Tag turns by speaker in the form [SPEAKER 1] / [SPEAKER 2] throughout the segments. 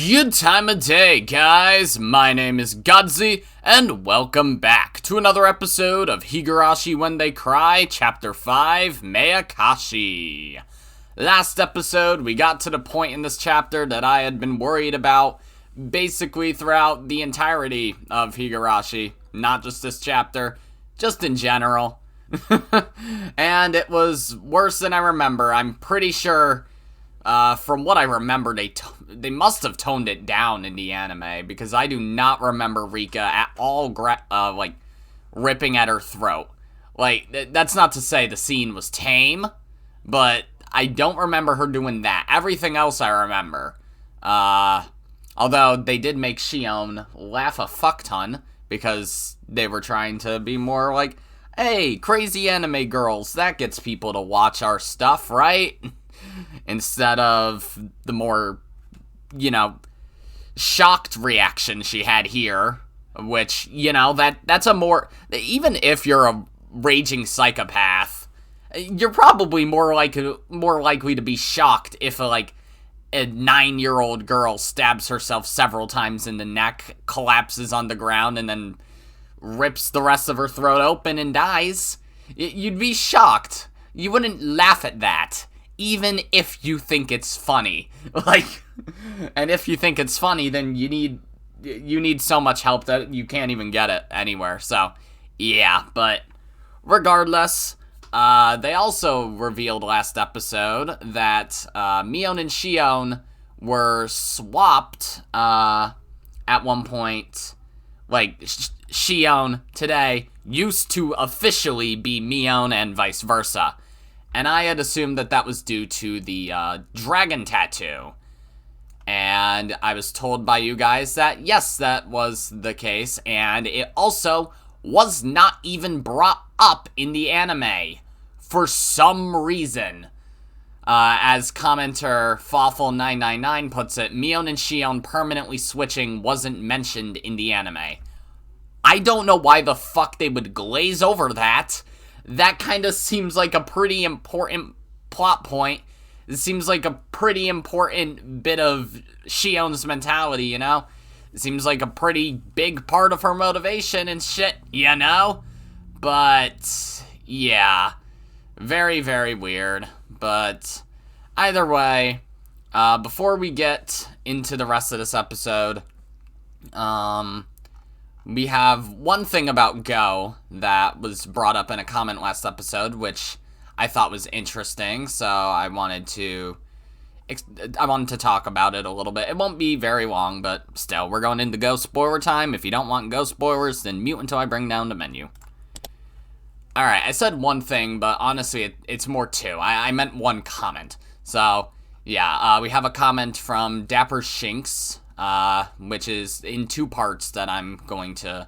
[SPEAKER 1] Good time of day, guys. My name is Godzi, and welcome back to another episode of Higurashi When They Cry, Ch.5 Meakashi. Last episode, we got to the point in this chapter that I had been worried about basically throughout the entirety of Higurashi. Not just this chapter, just in general. And it was worse than I remember. I'm pretty sure... from what I remember, they must have toned it down in the anime, because I do not remember Rika at all, ripping at her throat. That's not to say the scene was tame, but I don't remember her doing that. Everything else I remember. Although they did make Shion laugh a fuck ton, because they were trying to be more like, hey, crazy anime girls, that gets people to watch our stuff, right? Instead of the more, shocked reaction she had here, which, that's a more, even if you're a raging psychopath, you're probably more likely to be shocked if a 9-year-old girl stabs herself several times in the neck, collapses on the ground, and then rips the rest of her throat open and dies. You'd be shocked. You wouldn't laugh at that. Even if you think it's funny. And if you think it's funny, then you need so much help that you can't even get it anywhere. So, yeah, but regardless, they also revealed last episode that Mion and Shion were swapped at one point. Shion today used to officially be Mion and vice versa. And I had assumed that was due to the dragon tattoo. And I was told by you guys that, yes, that was the case. And it also was not even brought up in the anime for some reason. As commenter Fawful999 puts it, Mion and Shion permanently switching wasn't mentioned in the anime. I don't know why the fuck they would glaze over that. That kind of seems like a pretty important plot point. It seems like a pretty important bit of Shion's mentality, It seems like a pretty big part of her motivation and shit, But, yeah. Very, very weird. But, either way, before we get into the rest of this episode, we have one thing about Go that was brought up in a comment last episode, which I thought was interesting, so I wanted to talk about it a little bit. It won't be very long, but still, we're going into Go spoiler time. If you don't want Go spoilers, then mute until I bring down the menu. Alright, I said one thing, but honestly, it's more two. I meant one comment. So, yeah, we have a comment from Dapper Shinks, which is in two parts that I'm going to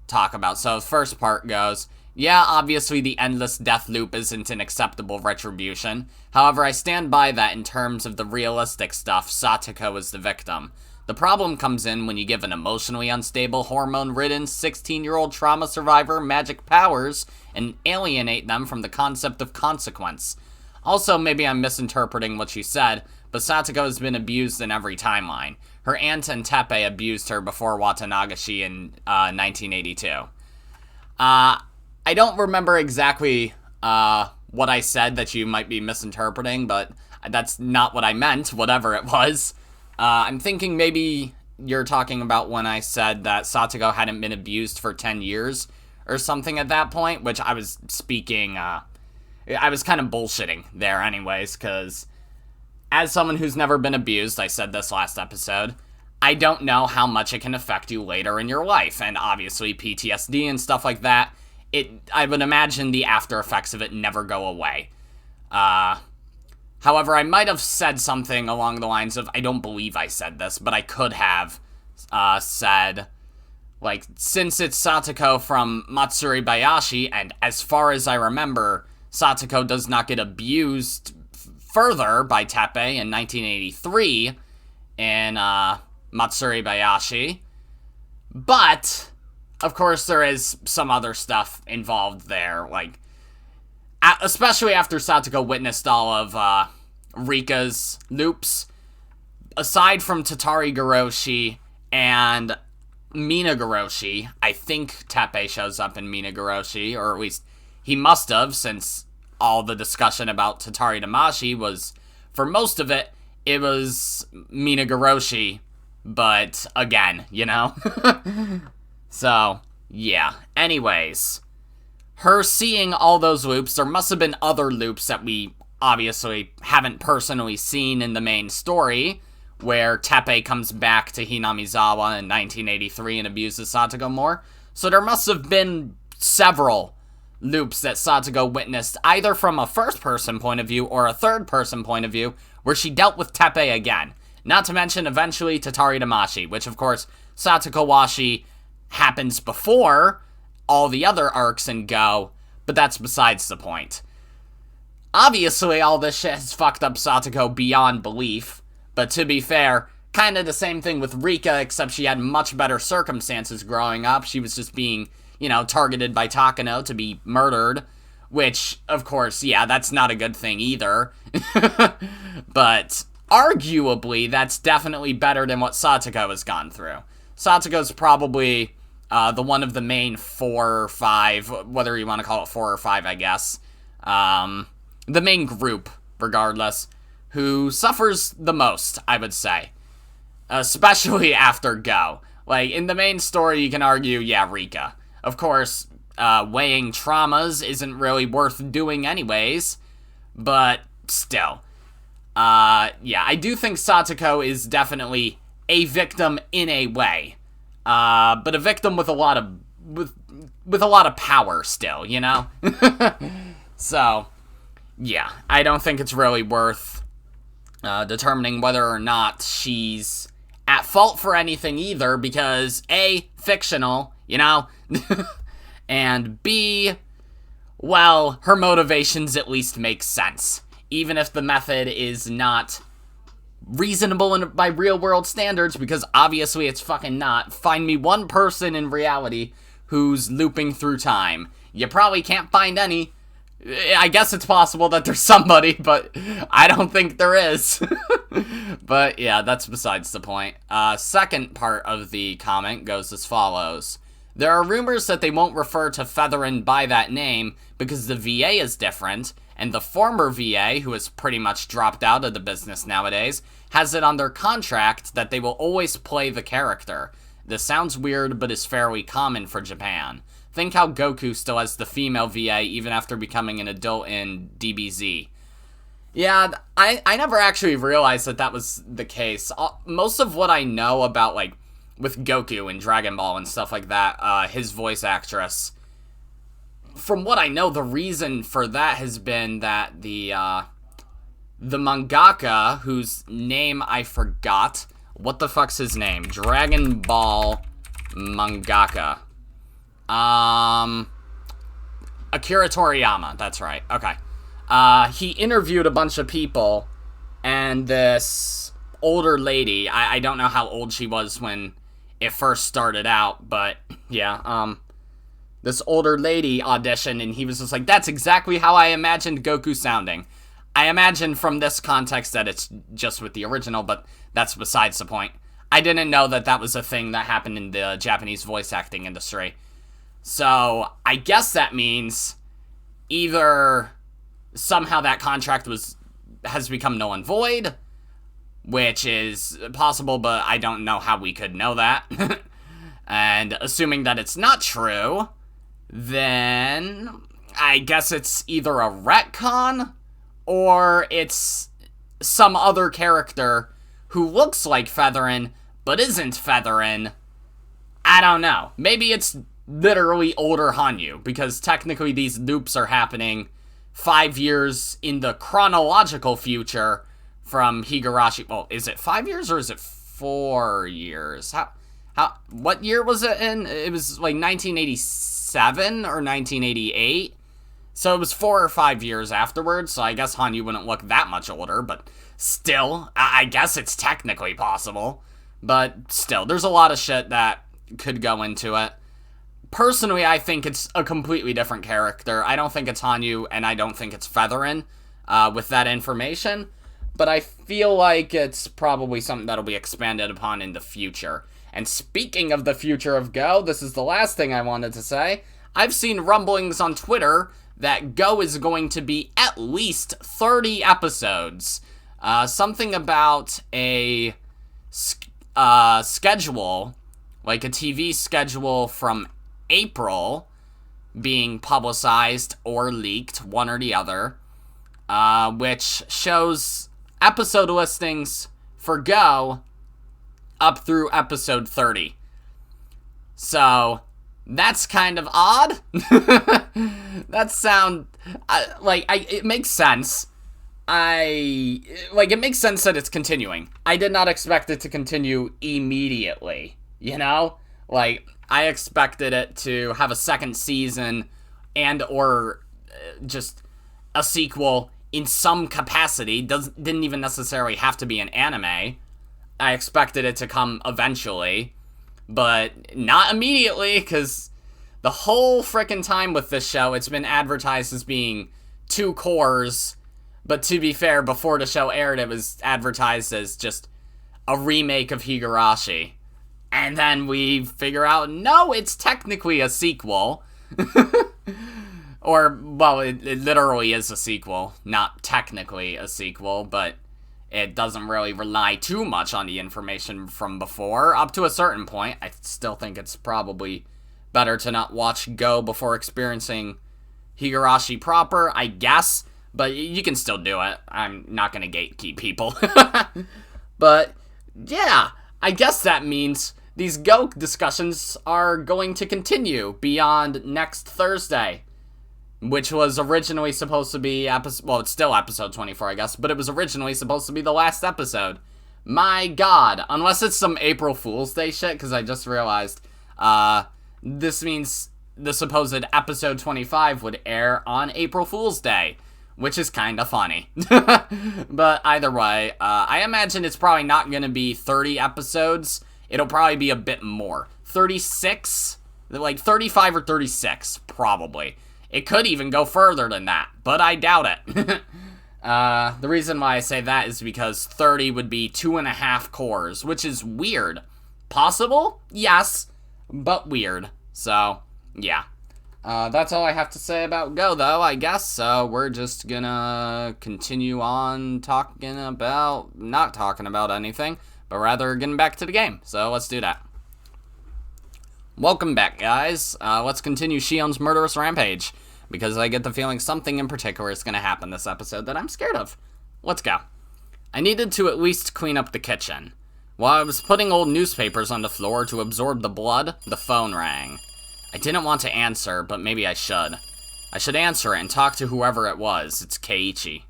[SPEAKER 1] talk about. So the first part goes, yeah, obviously the endless death loop isn't an acceptable retribution. However, I stand by that in terms of the realistic stuff. Satoko is the victim. The problem comes in when you give an emotionally unstable, hormone-ridden 16-year-old trauma survivor magic powers and alienate them from the concept of consequence. Also, maybe I'm misinterpreting what she said, but Satoko has been abused in every timeline. Her aunt and Teppei abused her before Watanagashi in 1982. I don't remember exactly what I said that you might be misinterpreting, but that's not what I meant, whatever it was. I'm thinking maybe you're talking about when I said that Satoko hadn't been abused for 10 years or something at that point, which I was speaking, I was kind of bullshitting there anyways, because as someone who's never been abused, I said this last episode, I don't know how much it can affect you later in your life, and obviously PTSD and stuff like that, I would imagine the after effects of it never go away. However, I might have said something along the lines of, I don't believe I said this, but I could have said, since it's Satoko from Matsuri-bayashi, and as far as I remember, Satoko does not get abused further by Teppei in 1983 in Matsuri-bayashi, but of course there is some other stuff involved there, especially after Satoko witnessed all of Rika's loops. aside from Tatari and Minagiroshi, I think Teppei shows up in Minagiroshi, or at least he must have, since all the discussion about Tatari Damashi was, for most of it, it was Minagiroshi, but again, you know? So, yeah. Anyways, her seeing all those loops, there must have been other loops that we obviously haven't personally seen in the main story, where Teppei comes back to Hinamizawa in 1983 and abuses Satoko more. So there must have been several loops that Satoko witnessed, either from a first-person point of view or a third-person point of view, where she dealt with Teppei again. Not to mention, eventually, Tatari Damashi, which, of course, Satoko Washi happens before all the other arcs in Go, but that's besides the point. Obviously, all this shit has fucked up Satoko beyond belief, but to be fair, kind of the same thing with Rika, except she had much better circumstances growing up. She was just being, you know, targeted by Takano to be murdered, which, of course, yeah, that's not a good thing either. But arguably, that's definitely better than what Satoko has gone through. Satoko's probably the one of the main 4 or 5, whether you want to call it 4 or 5, I guess. The main group, regardless, who suffers the most, I would say. Especially after Go. Like, in the main story, you can argue, yeah, Rika. Of course, weighing traumas isn't really worth doing anyways, but still. Yeah, I do think Satoko is definitely a victim in a way. But a victim with a lot of with a lot of power still, you know? So, yeah, I don't think it's really worth determining whether or not she's at fault for anything either, because A, fictional, you know? And B, well, her motivations at least make sense. Even if the method is not reasonable by real-world standards, because obviously it's fucking not. Find me one person in reality who's looping through time. You probably can't find any. I guess it's possible that there's somebody, but I don't think there is. But yeah, that's besides the point. Second part of the comment goes as follows. There are rumors that they won't refer to Featherin by that name because the VA is different, and the former VA, who has pretty much dropped out of the business nowadays, has it on their contract that they will always play the character. This sounds weird, but is fairly common for Japan. Think how Goku still has the female VA even after becoming an adult in DBZ. Yeah, I never actually realized that was the case. Most of what I know about, like, with Goku and Dragon Ball and stuff like that, his voice actress, from what I know, the reason for that has been that the mangaka, whose name I forgot, what the fuck's his name? Dragon Ball mangaka. Akira Toriyama, that's right, okay. He interviewed a bunch of people, and this older lady, I don't know how old she was when it first started out, but yeah, this older lady auditioned, and he was just like, that's exactly how I imagined Goku sounding. I imagine from this context that it's just with the original, but that's besides the point. I didn't know that was a thing that happened in the Japanese voice acting industry. So, I guess that means either somehow that contract has become null and void, which is possible, but I don't know how we could know that. And assuming that it's not true, then I guess it's either a retcon or it's some other character who looks like Featherin but isn't Featherin. I don't know. Maybe it's literally older Hanyu, because technically these loops are happening 5 years in the chronological future from Higurashi. Well, is it 5 years or is it 4 years? What year was it in? It was like 1987 or 1988. So it was 4 or 5 years afterwards, so I guess Hanyu wouldn't look that much older, but still, I guess it's technically possible. But still, there's a lot of shit that could go into it. Personally, I think it's a completely different character. I don't think it's Hanyu, and I don't think it's Featherin with that information. but I feel like it's probably something that'll be expanded upon in the future. And speaking of the future of Go, this is the last thing I wanted to say. I've seen rumblings on Twitter that Go is going to be at least 30 episodes. Something about a schedule, like a TV schedule from April being publicized or leaked, one or the other, which shows episode listings for Go up through episode 30. So, that's kind of odd. It makes sense. It makes sense that it's continuing. I did not expect it to continue immediately, you know? Like, I expected it to have a second season and or just a sequel in some capacity. Didn't even necessarily have to be an anime. I expected it to come eventually, but not immediately, because the whole frickin' time with this show, it's been advertised as being 2 cores, but to be fair, before the show aired, it was advertised as just a remake of Higurashi. And then we figure out, no, it's technically a sequel. Or, well, it literally is a sequel, not technically a sequel, but it doesn't really rely too much on the information from before. Up to a certain point, I still think it's probably better to not watch Go before experiencing Higurashi proper, I guess. But you can still do it. I'm not going to gatekeep people. But, yeah, I guess that means these Go discussions are going to continue beyond next Thursday, which was originally supposed to be it's still episode 24, I guess, but it was originally supposed to be the last episode. My god, unless it's some April Fool's Day shit, because I just realized, this means the supposed episode 25 would air on April Fool's Day, which is kind of funny. But either way, I imagine it's probably not going to be 30 episodes. It'll probably be a bit more. 36? Like 35 or 36, probably. It could even go further than that, but I doubt it. The reason why I say that is because 30 would be 2.5 cores, which is weird. Possible? Yes, but weird. So, yeah. That's all I have to say about Go, though, I guess. So, we're just gonna continue on not talking about anything, but rather getting back to the game. So, let's do that. Welcome back, guys. Let's continue Shion's murderous rampage, because I get the feeling something in particular is going to happen this episode that I'm scared of. Let's go. I needed to at least clean up the kitchen. While I was putting old newspapers on the floor to absorb the blood, the phone rang. I didn't want to answer, but maybe I should. I should answer it and talk to whoever it was. It's Keiichi.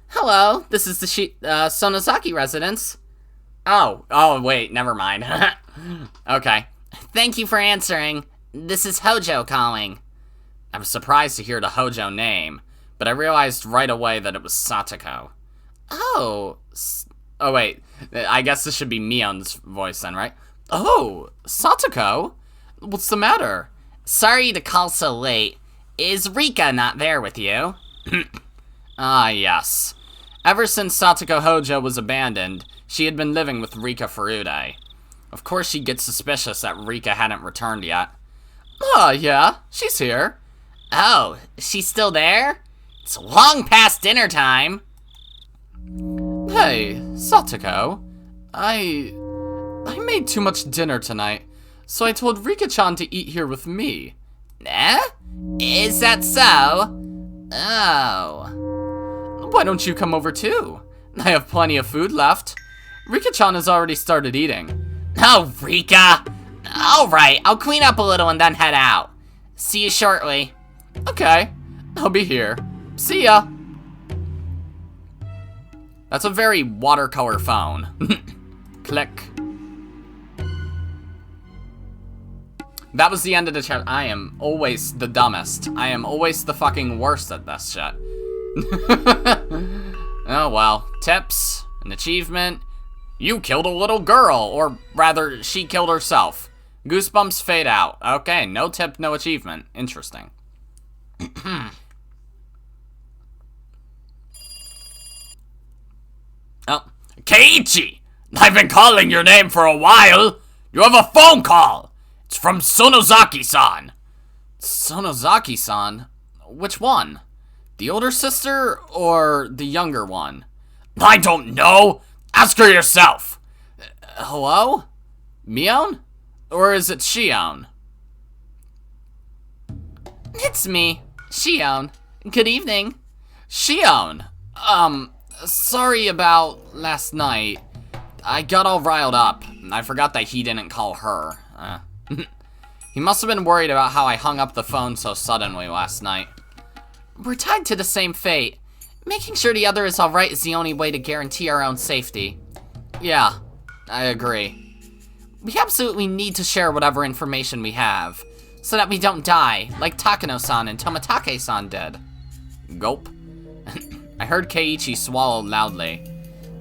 [SPEAKER 1] Hello, this is the Sonozaki residence. Oh, wait, never mind. Okay. Thank you for answering. This is Hojo calling. I was surprised to hear the Hojo name, but I realized right away that it was Satoko. Oh, wait. I guess this should be Mion's voice then, right? Oh, Satoko? What's the matter? Sorry to call so late. Is Rika not there with you? Ah, yes. Ever since Satoko Hojo was abandoned, she had been living with Rika Furude. Of course she'd get suspicious that Rika hadn't returned yet. Oh, yeah, she's here. Oh, she's still there? It's long past dinner time. Hey, Satoko. I made too much dinner tonight, so I told Rika-chan to eat here with me. Eh? Is that so? Oh. Why don't you come over too? I have plenty of food left. Rika-chan has already started eating. Oh, Rika! Alright, I'll clean up a little and then head out. See you shortly. Okay, I'll be here. See ya! That's a very watercolor phone. Click. That was the end of the chat. I am always the dumbest. I am always the fucking worst at this shit. Oh well. Tips. An achievement. You killed a little girl. Or rather, she killed herself. Goosebumps fade out. Okay, no tip, no achievement. Interesting. Oh, Keiichi! I've been calling your name for a while! You have a phone call! It's from Sonozaki-san! Sonozaki-san? Which one? The older sister or the younger one? I don't know! Ask her yourself! Hello? Mion? Or is it Shion? It's me, Shion. Good evening. Shion! Sorry about last night. I got all riled up. I forgot that he didn't call her. He must have been worried about how I hung up the phone so suddenly last night. We're tied to the same fate. Making sure the other is alright is the only way to guarantee our own safety. Yeah, I agree. We absolutely need to share whatever information we have, so that we don't die, like Takano-san and Tomitake-san did. Gulp. I heard Keiichi swallow loudly.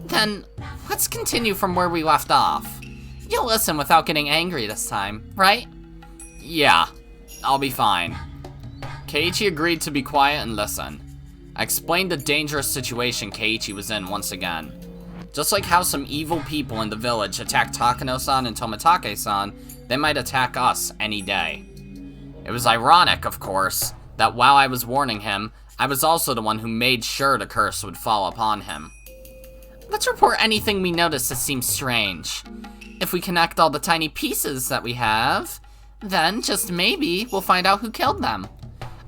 [SPEAKER 1] Then, let's continue from where we left off. You'll listen without getting angry this time, right? Yeah, I'll be fine. Keiichi agreed to be quiet and listen. I explained the dangerous situation Keiichi was in once again. Just like how some evil people in the village attacked Takano-san and Tomitake-san, they might attack us any day. It was ironic, of course, that while I was warning him, I was also the one who made sure the curse would fall upon him. Let's report anything we notice that seems strange. If we connect all the tiny pieces that we have, then, just maybe, we'll find out who killed them.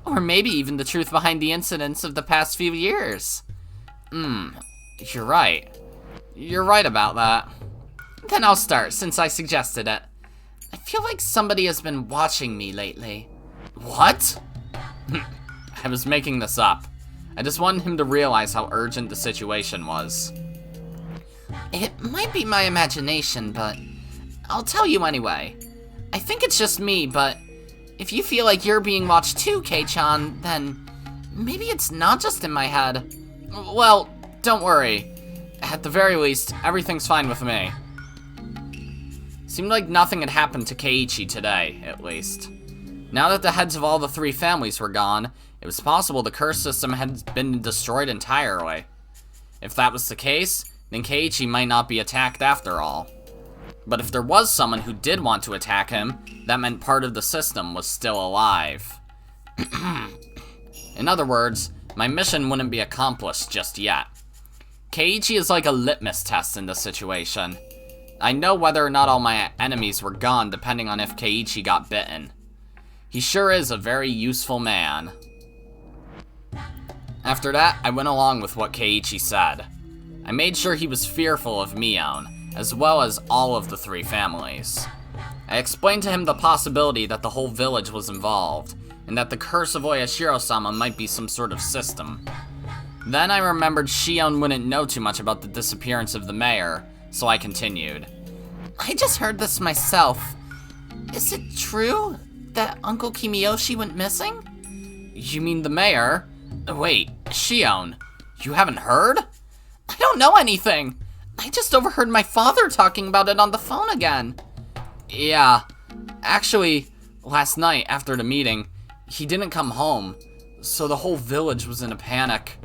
[SPEAKER 1] Or maybe even the truth behind the incidents of the past few years. You're right. You're right about that. Then I'll start, since I suggested it. I feel like somebody has been watching me lately. What? I was making this up. I just wanted him to realize how urgent the situation was. It might be my imagination, but I'll tell you anyway. I think it's just me, but if you feel like you're being watched too, Kei-chan, then maybe it's not just in my head. Well, don't worry. At the very least, everything's fine with me. Seemed like nothing had happened to Keiichi today, at least. Now that the heads of all the three families were gone, it was possible the curse system had been destroyed entirely. If that was the case, then Keiichi might not be attacked after all. But if there was someone who did want to attack him, that meant part of the system was still alive. In other words, my mission wouldn't be accomplished just yet. Keiichi is like a litmus test in this situation. I know whether or not all my enemies were gone depending on if Keiichi got bitten. He sure is a very useful man. After that, I went along with what Keiichi said. I made sure he was fearful of Mion, as well as all of the three families. I explained to him the possibility that the whole village was involved, and that the curse of Oyashiro-sama might be some sort of system. Then I remembered Shion wouldn't know too much about the disappearance of the mayor, so I continued. I just heard this myself. Is it true that Uncle Kimiyoshi went missing? You mean the mayor? Wait, Shion, you haven't heard? I don't know anything. I just overheard my father talking about it on the phone again. Yeah, actually, last night after the meeting, he didn't come home, so the whole village was in a panic.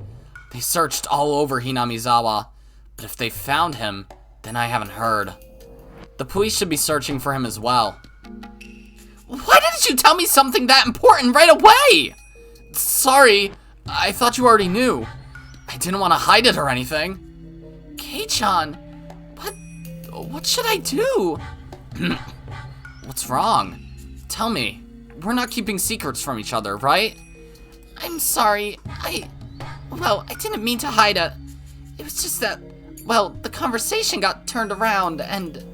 [SPEAKER 1] They searched all over Hinamizawa, but if they found him, then I haven't heard. The police should be searching for him as well. Why didn't you tell me something that important right away? Sorry, I thought you already knew. I didn't want to hide it or anything. Kei-chan, what should I do? What's wrong? Tell me. We're not keeping secrets from each other, right? I'm sorry. Well, I didn't mean to hide it. It was just that, well, the conversation got turned around and...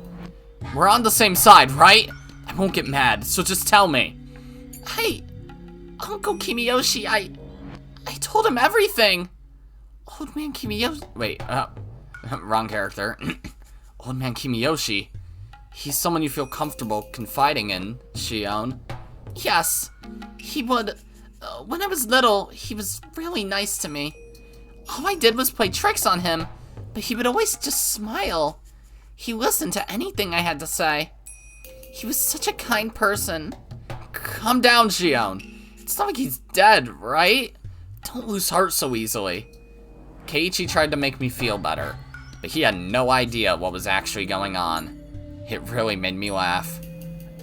[SPEAKER 1] We're on the same side, right? I won't get mad, so just tell me. Uncle Kimiyoshi, I told him everything. Old man Kimiyoshi... Wait, wrong character. Old man Kimiyoshi. He's someone you feel comfortable confiding in, Shion. Yes, he would. When I was little, he was really nice to me. All I did was play tricks on him, but he would always just smile. He listened to anything I had to say. He was such a kind person. Calm down, Shion. It's not like he's dead, right? Don't lose heart so easily. Keiichi tried to make me feel better. but he had no idea what was actually going on. It really made me laugh.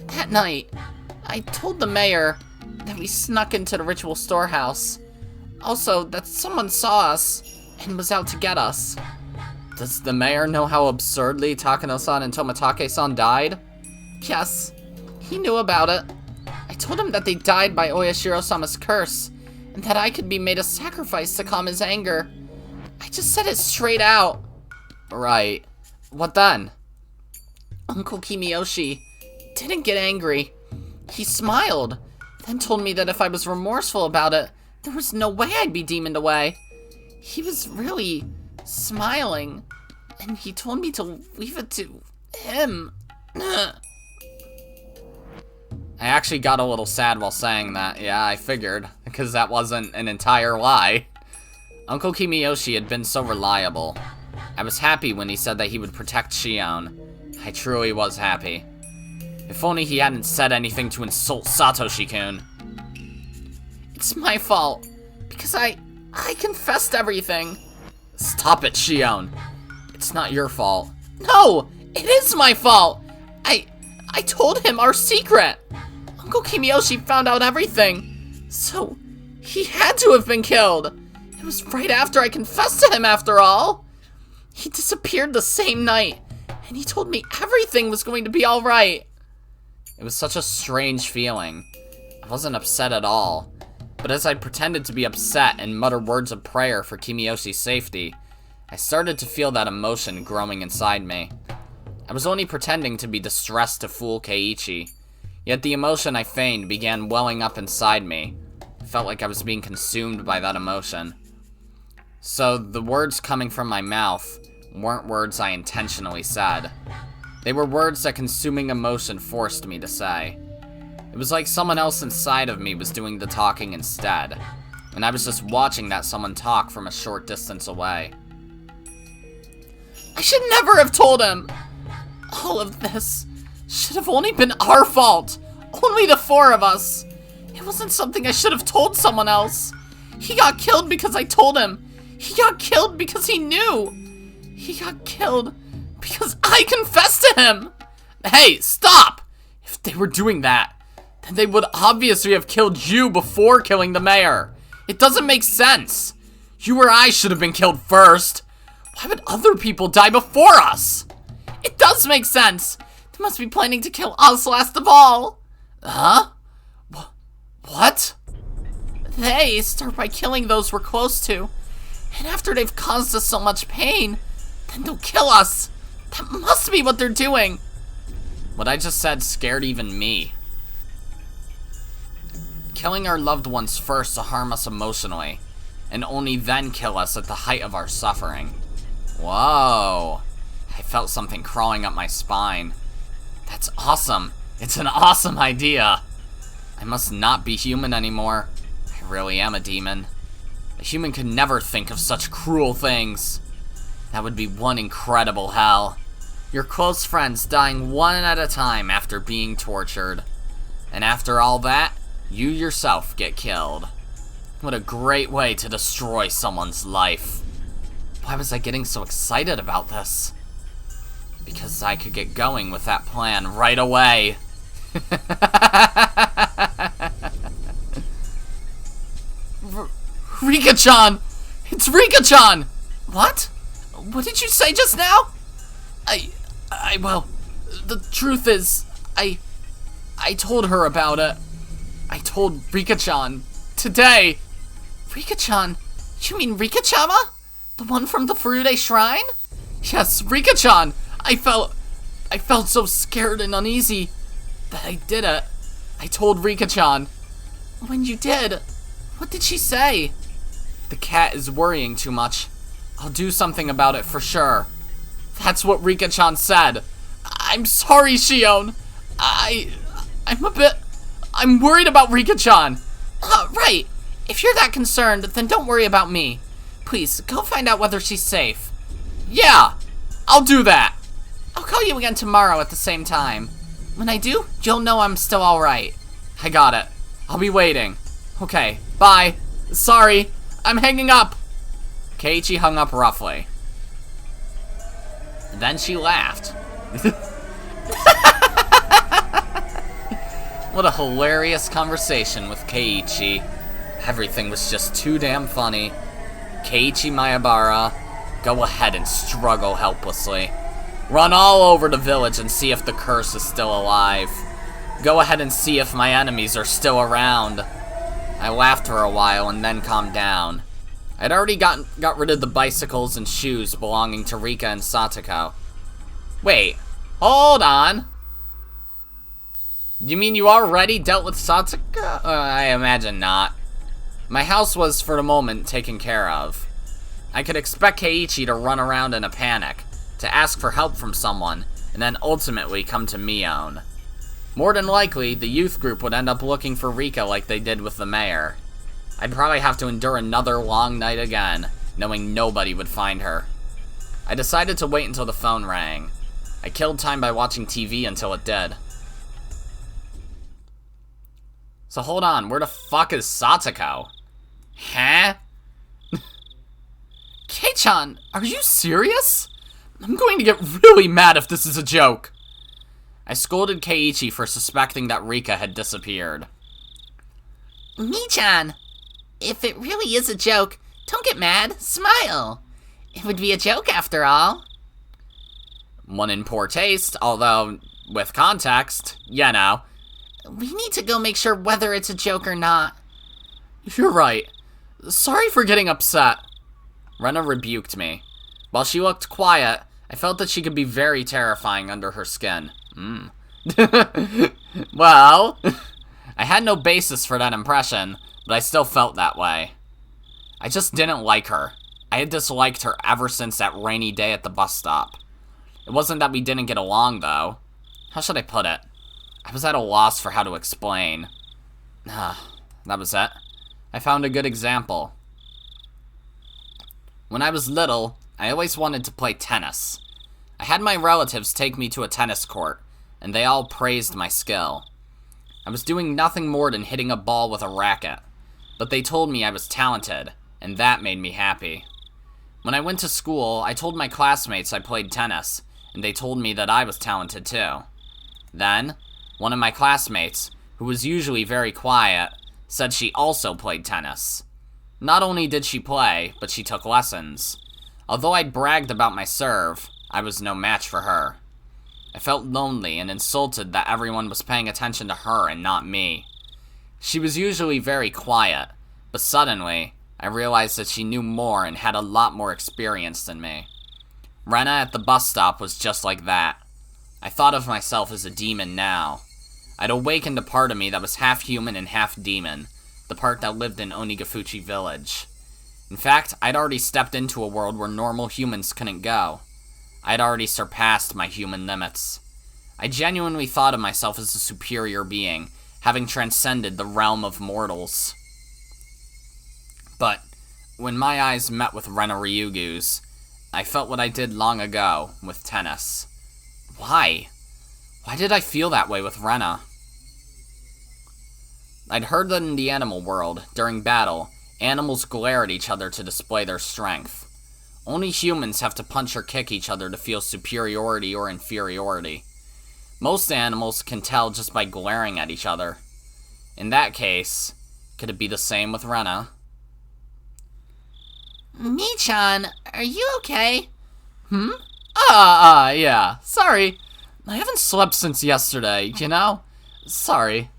[SPEAKER 1] That night, I told the mayor that we snuck into the ritual storehouse. Also, that someone saw us and was out to get us. Does the mayor know how absurdly Takano-san and Tomitake-san died? Yes, he knew about it. I told him that they died by Oyashiro-sama's curse, and that I could be made a sacrifice to calm his anger. I just said it straight out. Right. What then? Uncle Kimiyoshi didn't get angry. He smiled, then told me that if I was remorseful about it, there was no way I'd be demoned away. He was really smiling, and he told me to leave it to him. I actually got a little sad while saying that. Yeah, I figured, because that wasn't an entire lie. Uncle Kimiyoshi had been so reliable. I was happy when he said that he would protect Shion. I truly was happy. If only he hadn't said anything to insult Satoshi-kun. It's my fault, because I confessed everything. Stop it, Shion. It's not your fault. No, it is my fault. I told him our secret. Uncle Kimiyoshi found out everything, so he had to have been killed. It was right after I confessed to him, after all. He disappeared the same night, and he told me everything was going to be all right. It was such a strange feeling. I wasn't upset at all, but as I pretended to be upset and mutter words of prayer for Kimiyoshi's safety, I started to feel that emotion growing inside me. I was only pretending to be distressed to fool Keiichi, yet the emotion I feigned began welling up inside me. I felt like I was being consumed by that emotion. So the words coming from my mouth weren't words I intentionally said. They were words that consuming emotion forced me to say. It was like someone else inside of me was doing the talking instead, and I was just watching that someone talk from a short distance away. I should never have told him! All of this should have only been our fault! Only the four of us! It wasn't something I should have told someone else! He got killed because I told him! He got killed because he knew! He got killed because I confessed to him! Hey, stop! If they were doing that, then they would obviously have killed you before killing the mayor. It doesn't make sense. You or I should have been killed first. Why would other people die before us? It does make sense. They must be planning to kill us last of all. Huh? What? They start by killing those we're close to. And after they've caused us so much pain, then they'll kill us. That must be what they're doing. What I just said scared even me. Killing our loved ones first to harm us emotionally, and only then kill us at the height of our suffering. Whoa. I felt something crawling up my spine. That's awesome. It's an awesome idea. I must not be human anymore. I really am a demon. A human could never think of such cruel things. That would be one incredible hell. Your close friends dying one at a time after being tortured. And after all that, you yourself get killed. What a great way to destroy someone's life. Why was I getting so excited about this? Because I could get going with that plan right away. Rika-chan! It's Rika-chan! What? What did you say just now? Well, the truth is, I told her about it. I told Rika-chan. Today. Rika-chan? You mean Rika-chama? The one from the Furude Shrine? Yes, Rika-chan! I felt so scared and uneasy that I did it. I told Rika-chan. When you did, what did she say? The cat is worrying too much. I'll do something about it for sure. That's what Rika-chan said. I'm sorry, Shion. I'm worried about Rika-chan. Right. If you're that concerned, then don't worry about me. Please, go find out whether she's safe. Yeah, I'll do that. I'll call you again tomorrow at the same time. When I do, you'll know I'm still alright. I got it. I'll be waiting. Okay, bye. Sorry, I'm hanging up. Keiichi hung up roughly. Then she laughed. What a hilarious conversation with Keiichi. Everything was just too damn funny. Keiichi Maebara, go ahead and struggle helplessly. Run all over the village and see if the curse is still alive. Go ahead and see if my enemies are still around. I laughed for a while and then calmed down. I'd already got rid of the bicycles and shoes belonging to Rika and Satoko. Wait, hold on. You mean you already dealt with Satoko? I imagine not. My house was, for the moment, taken care of. I could expect Keiichi to run around in a panic, to ask for help from someone, and then ultimately come to Mion. More than likely, the youth group would end up looking for Rika like they did with the mayor. I'd probably have to endure another long night again, knowing nobody would find her. I decided to wait until the phone rang. I killed time by watching TV until it did. So hold on, where the fuck is Satoko? Huh? Kei-chan, are you serious? I'm going to get really mad if this is a joke. I scolded Keiichi for suspecting that Rika had disappeared.
[SPEAKER 2] Mi-chan, if it really is a joke, don't get mad, smile. It would be a joke after all.
[SPEAKER 1] One in poor taste, although, with context, you know.
[SPEAKER 2] We need to go make sure whether it's a joke or not.
[SPEAKER 1] You're right. Sorry for getting upset. Rena rebuked me. While she looked quiet, I felt that she could be very terrifying under her skin. Well, I had no basis for that impression, but I still felt that way. I just didn't like her. I had disliked her ever since that rainy day at the bus stop. It wasn't that we didn't get along, though. How should I put it? I was at a loss for how to explain. That was it. I found a good example. When I was little, I always wanted to play tennis. I had my relatives take me to a tennis court, and they all praised my skill. I was doing nothing more than hitting a ball with a racket, but they told me I was talented, and that made me happy. When I went to school, I told my classmates I played tennis, and they told me that I was talented too. Then, one of my classmates, who was usually very quiet, said she also played tennis. Not only did she play, but she took lessons. Although I'd bragged about my serve, I was no match for her. I felt lonely and insulted that everyone was paying attention to her and not me. She was usually very quiet, but suddenly, I realized that she knew more and had a lot more experience than me. Rena at the bus stop was just like that. I thought of myself as a demon now. I'd awakened a part of me that was half human and half demon, the part that lived in Onigafuchi village. In fact, I'd already stepped into a world where normal humans couldn't go. I'd already surpassed my human limits. I genuinely thought of myself as a superior being, having transcended the realm of mortals. But when my eyes met with Rena Ryugu's, I felt what I did long ago with tennis. Why? Why did I feel that way with Rena? I'd heard that in the animal world, during battle, animals glare at each other to display their strength. Only humans have to punch or kick each other to feel superiority or inferiority. Most animals can tell just by glaring at each other. In that case, could it be the same with Rena?
[SPEAKER 2] Mi-chan, are you okay?
[SPEAKER 1] Yeah. Sorry. I haven't slept since yesterday, you know? Sorry.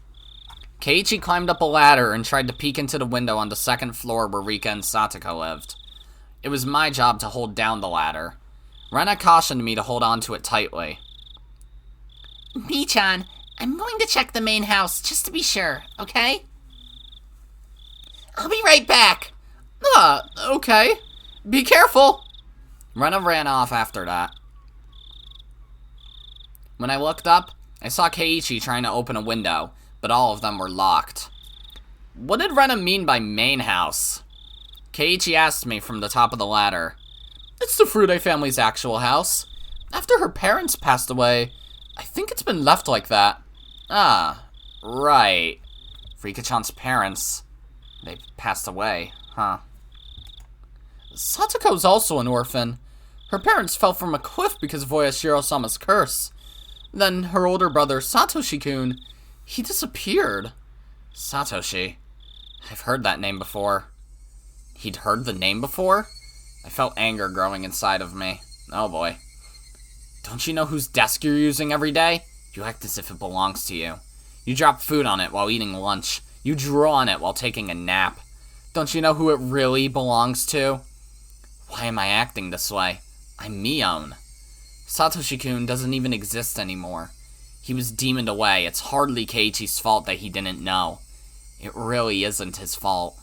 [SPEAKER 1] Keiichi climbed up a ladder and tried to peek into the window on the second floor where Rika and Satoko lived. It was my job to hold down the ladder. Rena cautioned me to hold on to it tightly.
[SPEAKER 2] Mi-chan, I'm going to check the main house just to be sure, okay? I'll be right back.
[SPEAKER 1] Okay. Be careful. Rena ran off after that. When I looked up, I saw Keiichi trying to open a window, but all of them were locked. What did Rena mean by main house? Keiichi asked me from the top of the ladder. It's the Furude family's actual house. After her parents passed away, I think it's been left like that. Ah, right. Rika-chan's parents, they passed away, huh? Satoko's also an orphan. Her parents fell from a cliff because of Oyashiro-sama's curse. Then her older brother, Satoshi-kun, he disappeared. Satoshi. I've heard that name before. He'd heard the name before? I felt anger growing inside of me. Oh boy. Don't you know whose desk you're using every day? You act as if it belongs to you. You drop food on it while eating lunch. You draw on it while taking a nap. Don't you know who it really belongs to? Why am I acting this way? I'm Mion. Satoshi-kun doesn't even exist anymore. He was demoned away. It's hardly Keiichi's fault that he didn't know. It really isn't his fault.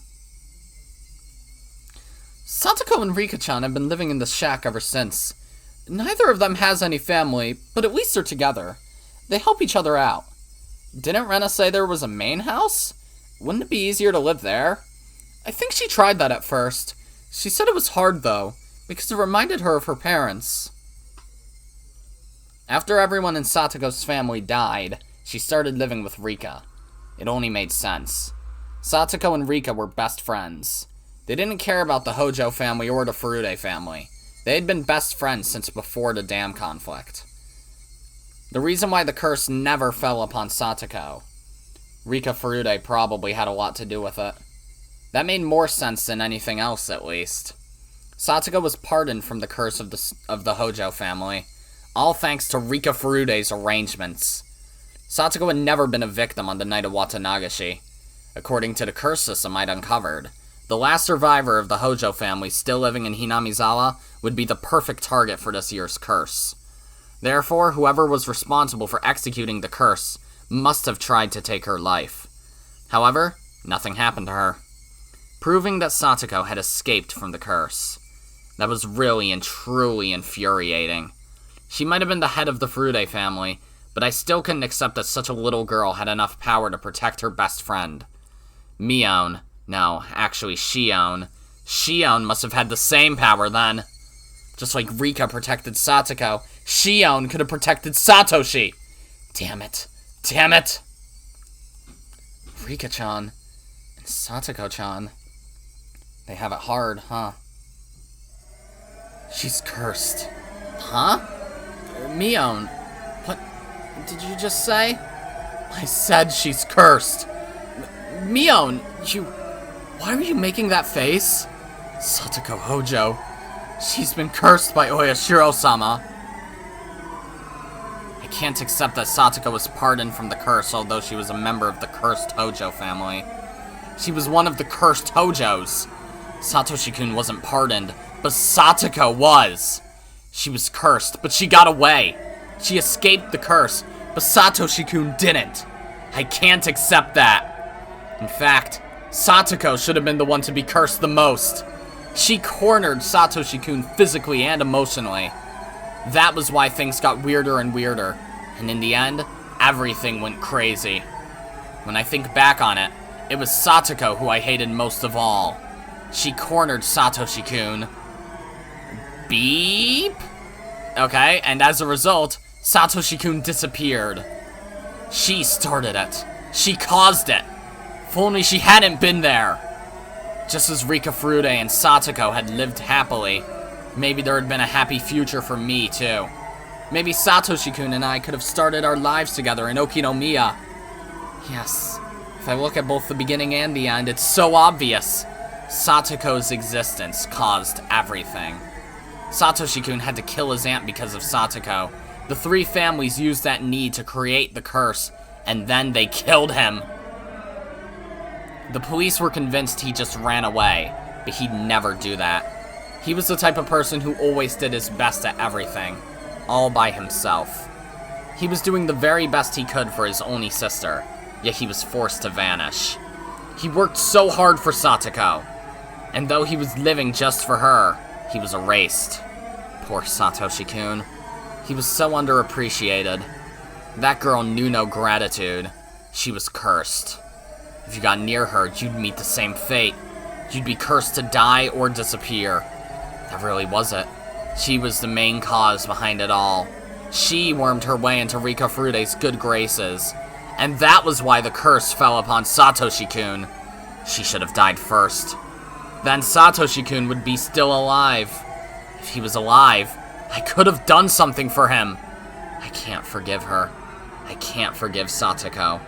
[SPEAKER 1] Satoko and Rika-chan have been living in the shack ever since. Neither of them has any family, but at least they're together. They help each other out. Didn't Rena say there was a main house? Wouldn't it be easier to live there? I think she tried that at first. She said it was hard, though, because it reminded her of her parents. After everyone in Satoko's family died, she started living with Rika. It only made sense. Satoko and Rika were best friends. They didn't care about the Hojo family or the Furude family. They had been best friends since before the dam conflict. The reason why the curse never fell upon Satoko. Rika Furude probably had a lot to do with it. That made more sense than anything else, at least. Satoko was pardoned from the curse of the Hojo family, all thanks to Rika Furude's arrangements. Satoko had never been a victim on the night of Watanagashi. According to the curse system I'd uncovered, the last survivor of the Hojo family still living in Hinamizawa would be the perfect target for this year's curse. Therefore, whoever was responsible for executing the curse must have tried to take her life. However, nothing happened to her, proving that Satoko had escaped from the curse. That was really and truly infuriating. She might have been the head of the Furude family, but I still couldn't accept that such a little girl had enough power to protect her best friend. Shion must have had the same power then. Just like Rika protected Satoko, Shion could have protected Satoshi. Damn it. Rika-chan and Satoko-chan. They have it hard, huh? She's cursed. Huh? Mion, what did you just say? I said she's cursed. Mion, why are you making that face? Satoko Hojo. She's been cursed by Oyashiro-sama. I can't accept that Satoko was pardoned from the curse, although she was a member of the cursed Hojo family. She was one of the cursed Hojos. Satoshi-kun wasn't pardoned, but Satoko was. She was cursed, but she got away. She escaped the curse, but Satoshi-kun didn't. I can't accept that. In fact, Satoko should have been the one to be cursed the most. She cornered Satoshi-kun physically and emotionally. That was why things got weirder and weirder, and in the end, everything went crazy. When I think back on it, it was Satoko who I hated most of all. She cornered Satoshi-kun. Beep? Okay, and as a result, Satoshi-kun disappeared. She started it. She caused it. If only she hadn't been there. Just as Rika Furude and Satoko had lived happily, maybe there had been a happy future for me, too. Maybe Satoshi-kun and I could have started our lives together in Okinomiya. Yes, if I look at both the beginning and the end, it's so obvious. Satoko's existence caused everything. Satoshi-kun had to kill his aunt because of Satoko. The three families used that need to create the curse, and then they killed him. The police were convinced he just ran away, but he'd never do that. He was the type of person who always did his best at everything, all by himself. He was doing the very best he could for his only sister, yet he was forced to vanish. He worked so hard for Satoko, and though he was living just for her, he was erased. Poor Satoshi-kun. He was so underappreciated. That girl knew no gratitude. She was cursed. If you got near her, you'd meet the same fate. You'd be cursed to die or disappear. That really was it. She was the main cause behind it all. She wormed her way into Rika Furude's good graces. And that was why the curse fell upon Satoshi-kun. She should have died first. Then Satoshi-kun would be still alive. If he was alive, I could have done something for him. I can't forgive her. I can't forgive Satoko.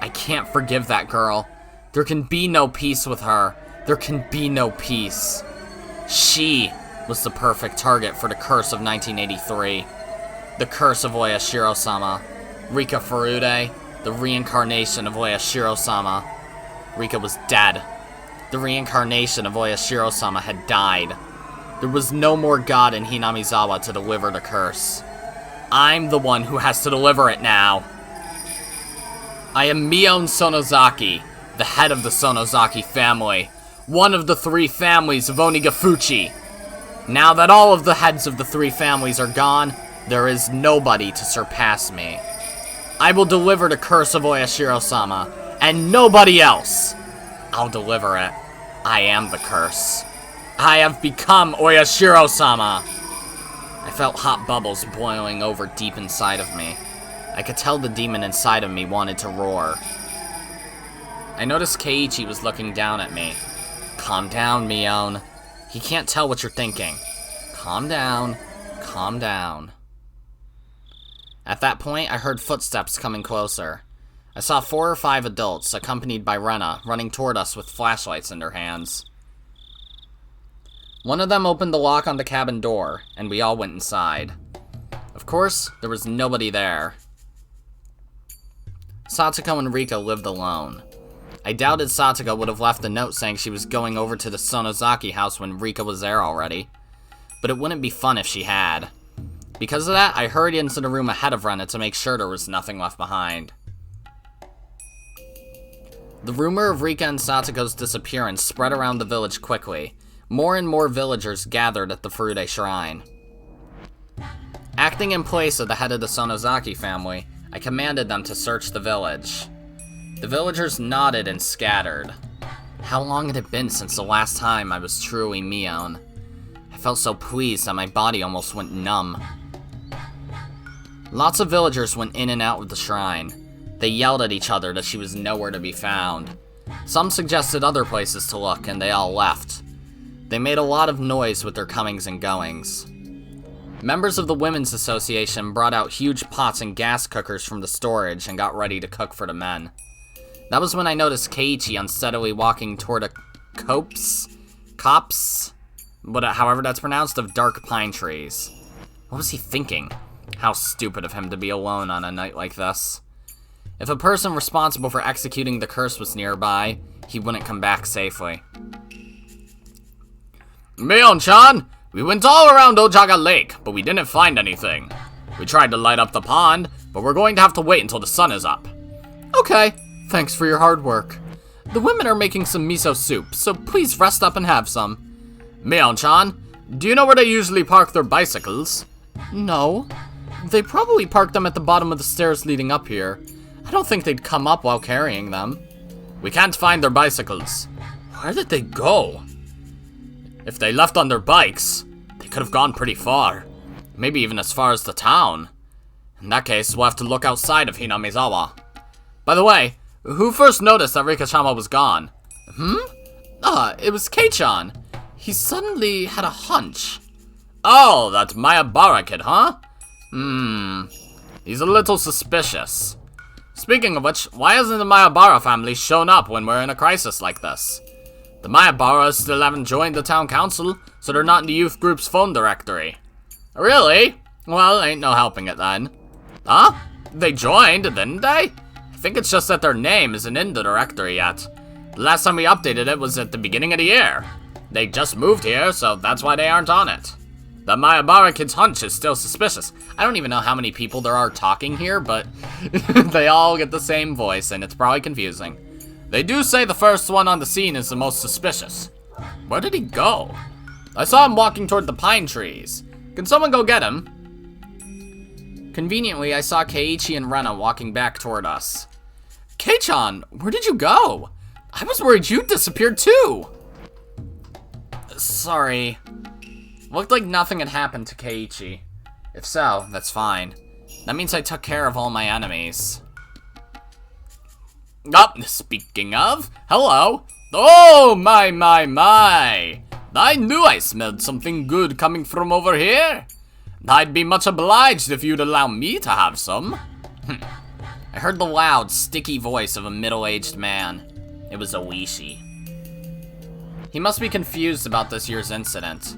[SPEAKER 1] I can't forgive that girl. There can be no peace with her. There can be no peace. She was the perfect target for the curse of 1983. The curse of Oyashiro-sama. Rika Furude, the reincarnation of Oyashiro-sama. Rika was dead. The reincarnation of Oyashiro-sama had died. There was no more god in Hinamizawa to deliver the curse. I'm the one who has to deliver it now. I am Shion Sonozaki, the head of the Sonozaki family, one of the 3 families of Onigafuchi. Now that all of the heads of the 3 families are gone, there is nobody to surpass me. I will deliver the curse of Oyashiro-sama, and nobody else. I'll deliver it. I am the curse. I have become Oyashiro-sama. I felt hot bubbles boiling over deep inside of me. I could tell the demon inside of me wanted to roar. I noticed Keiichi was looking down at me. Calm down, Mion. He can't tell what you're thinking. Calm down. Calm down. At that point, I heard footsteps coming closer. I saw 4 or 5 adults, accompanied by Rena, running toward us with flashlights in their hands. One of them opened the lock on the cabin door, and we all went inside. Of course, there was nobody there. Satoko and Rika lived alone. I doubted Satoko would have left a note saying she was going over to the Sonozaki house when Rika was there already. But it wouldn't be fun if she had. Because of that, I hurried into the room ahead of Rena to make sure there was nothing left behind. The rumor of Rika and Satoko's disappearance spread around the village quickly. More and more villagers gathered at the Furude Shrine. Acting in place of the head of the Sonozaki family, I commanded them to search the village. The villagers nodded and scattered. How long had it been since the last time I was truly Mion? I felt so pleased that my body almost went numb. Lots of villagers went in and out of the shrine. They yelled at each other that she was nowhere to be found. Some suggested other places to look, and they all left. They made a lot of noise with their comings and goings. Members of the Women's Association brought out huge pots and gas cookers from the storage and got ready to cook for the men. That was when I noticed Keiichi unsteadily walking toward a copse, however that's pronounced, of dark pine trees. What was he thinking? How stupid of him to be alone on a night like this. If a person responsible for executing the curse was nearby, he wouldn't come back safely. Mion-chan, we went all around Ojaga Lake, but we didn't find anything. We tried to light up the pond, but we're going to have to wait until the sun is up. Okay, thanks for your hard work. The women are making some miso soup, so please rest up and have some. Mion-chan, do you know where they usually park their bicycles? No. They probably park them at the bottom of the stairs leading up here. I don't think they'd come up while carrying them. We can't find their bicycles. Where did they go? If they left on their bikes, they could have gone pretty far. Maybe even as far as the town. In that case, we'll have to look outside of Hinamizawa. By the way, who first noticed that Rika-sama was gone? It was Kei-chan. He suddenly had a hunch. Oh, that Mayabara kid, huh? He's a little suspicious. Speaking of which, why hasn't the Mayabara family shown up when we're in a crisis like this? The Mayabaras still haven't joined the town council, so they're not in the youth group's phone directory. Really? Well, ain't no helping it then. Huh? They joined, didn't they? I think it's just that their name isn't in the directory yet. The last time we updated it was at the beginning of the year. They just moved here, so that's why they aren't on it. The Mayabara kid's hunch is still suspicious. I don't even know how many people there are talking here, but they all get the same voice, and it's probably confusing. They do say the first one on the scene is the most suspicious. Where did he go? I saw him walking toward the pine trees. Can someone go get him? Conveniently, I saw Keiichi and Rena walking back toward us. Kei-chan, where did you go? I was worried you disappeared too. Sorry. Looked like nothing had happened to Keiichi. If so, that's fine. That means I took care of all my enemies. Speaking of, hello. Oh, my. I knew I smelled something good coming from over here. I'd be much obliged if you'd allow me to have some. I heard the loud, sticky voice of a middle-aged man. It was Oishi. He must be confused about this year's incident.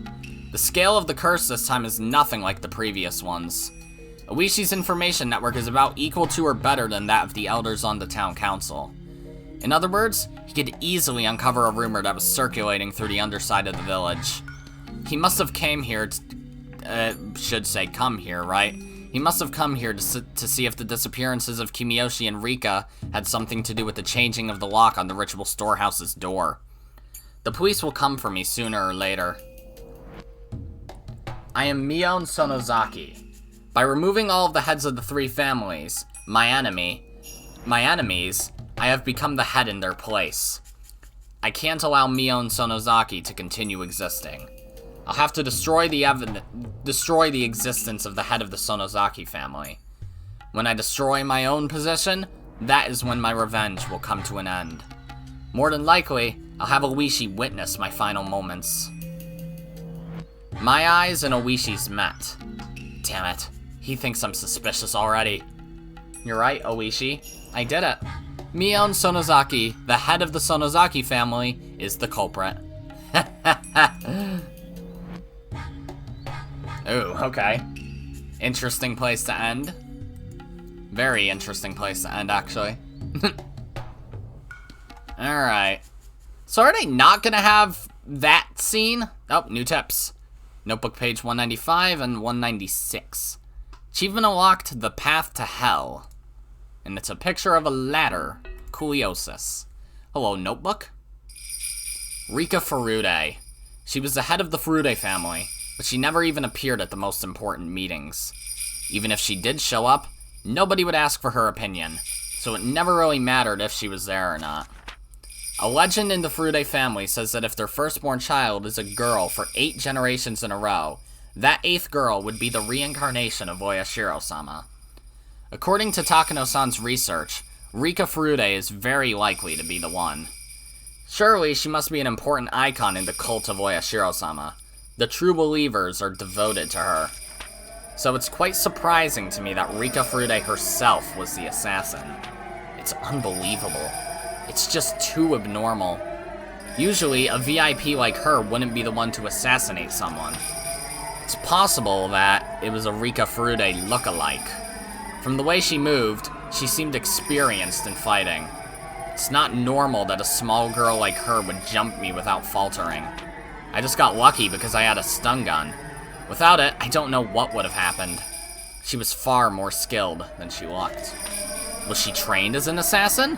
[SPEAKER 1] The scale of the curse this time is nothing like the previous ones. Oishi's information network is about equal to or better than that of the elders on the town council. In other words, he could easily uncover a rumor that was circulating through the underside of the village. He must have come here, right? He must have come here to see if the disappearances of Kiyoshi and Rika had something to do with the changing of the lock on the ritual storehouse's door. The police will come for me sooner or later. I am Shion Sonozaki. By removing all of the heads of the three families, my enemies, I have become the head in their place. I can't allow Shion Sonozaki to continue existing. I'll have to destroy the existence of the head of the Sonozaki family. When I destroy my own position, that is when my revenge will come to an end. More than likely, I'll have Oishi witness my final moments. My eyes and Oishi's met. Damn it, he thinks I'm suspicious already. You're right, Oishi. I did it. Shion Sonozaki, the head of the Sonozaki family, is the culprit. Ooh, okay. Interesting place to end. Very interesting place to end, actually. Alright. So are they not gonna have that scene? Oh, new tips. Notebook page 195 and 196. Achievement unlocked, The Path to Hell. And it's a picture of a ladder. Cooliosis. Hello, notebook. Rika Furude. She was the head of the Furude family, but she never even appeared at the most important meetings. Even if she did show up, nobody would ask for her opinion, so it never really mattered if she was there or not. A legend in the Furude family says that if their firstborn child is a girl for 8 generations in a row, that 8th girl would be the reincarnation of Oyashiro-sama. According to Takano-san's research, Rika Furude is very likely to be the one. Surely she must be an important icon in the cult of Oyashiro-sama. The true believers are devoted to her. So it's quite surprising to me that Rika Furude herself was the assassin. It's unbelievable. It's just too abnormal. Usually, a VIP like her wouldn't be the one to assassinate someone. It's possible that it was a Rika Furude look-alike. From the way she moved, she seemed experienced in fighting. It's not normal that a small girl like her would jump me without faltering. I just got lucky because I had a stun gun. Without it, I don't know what would have happened. She was far more skilled than she looked. Was she trained as an assassin?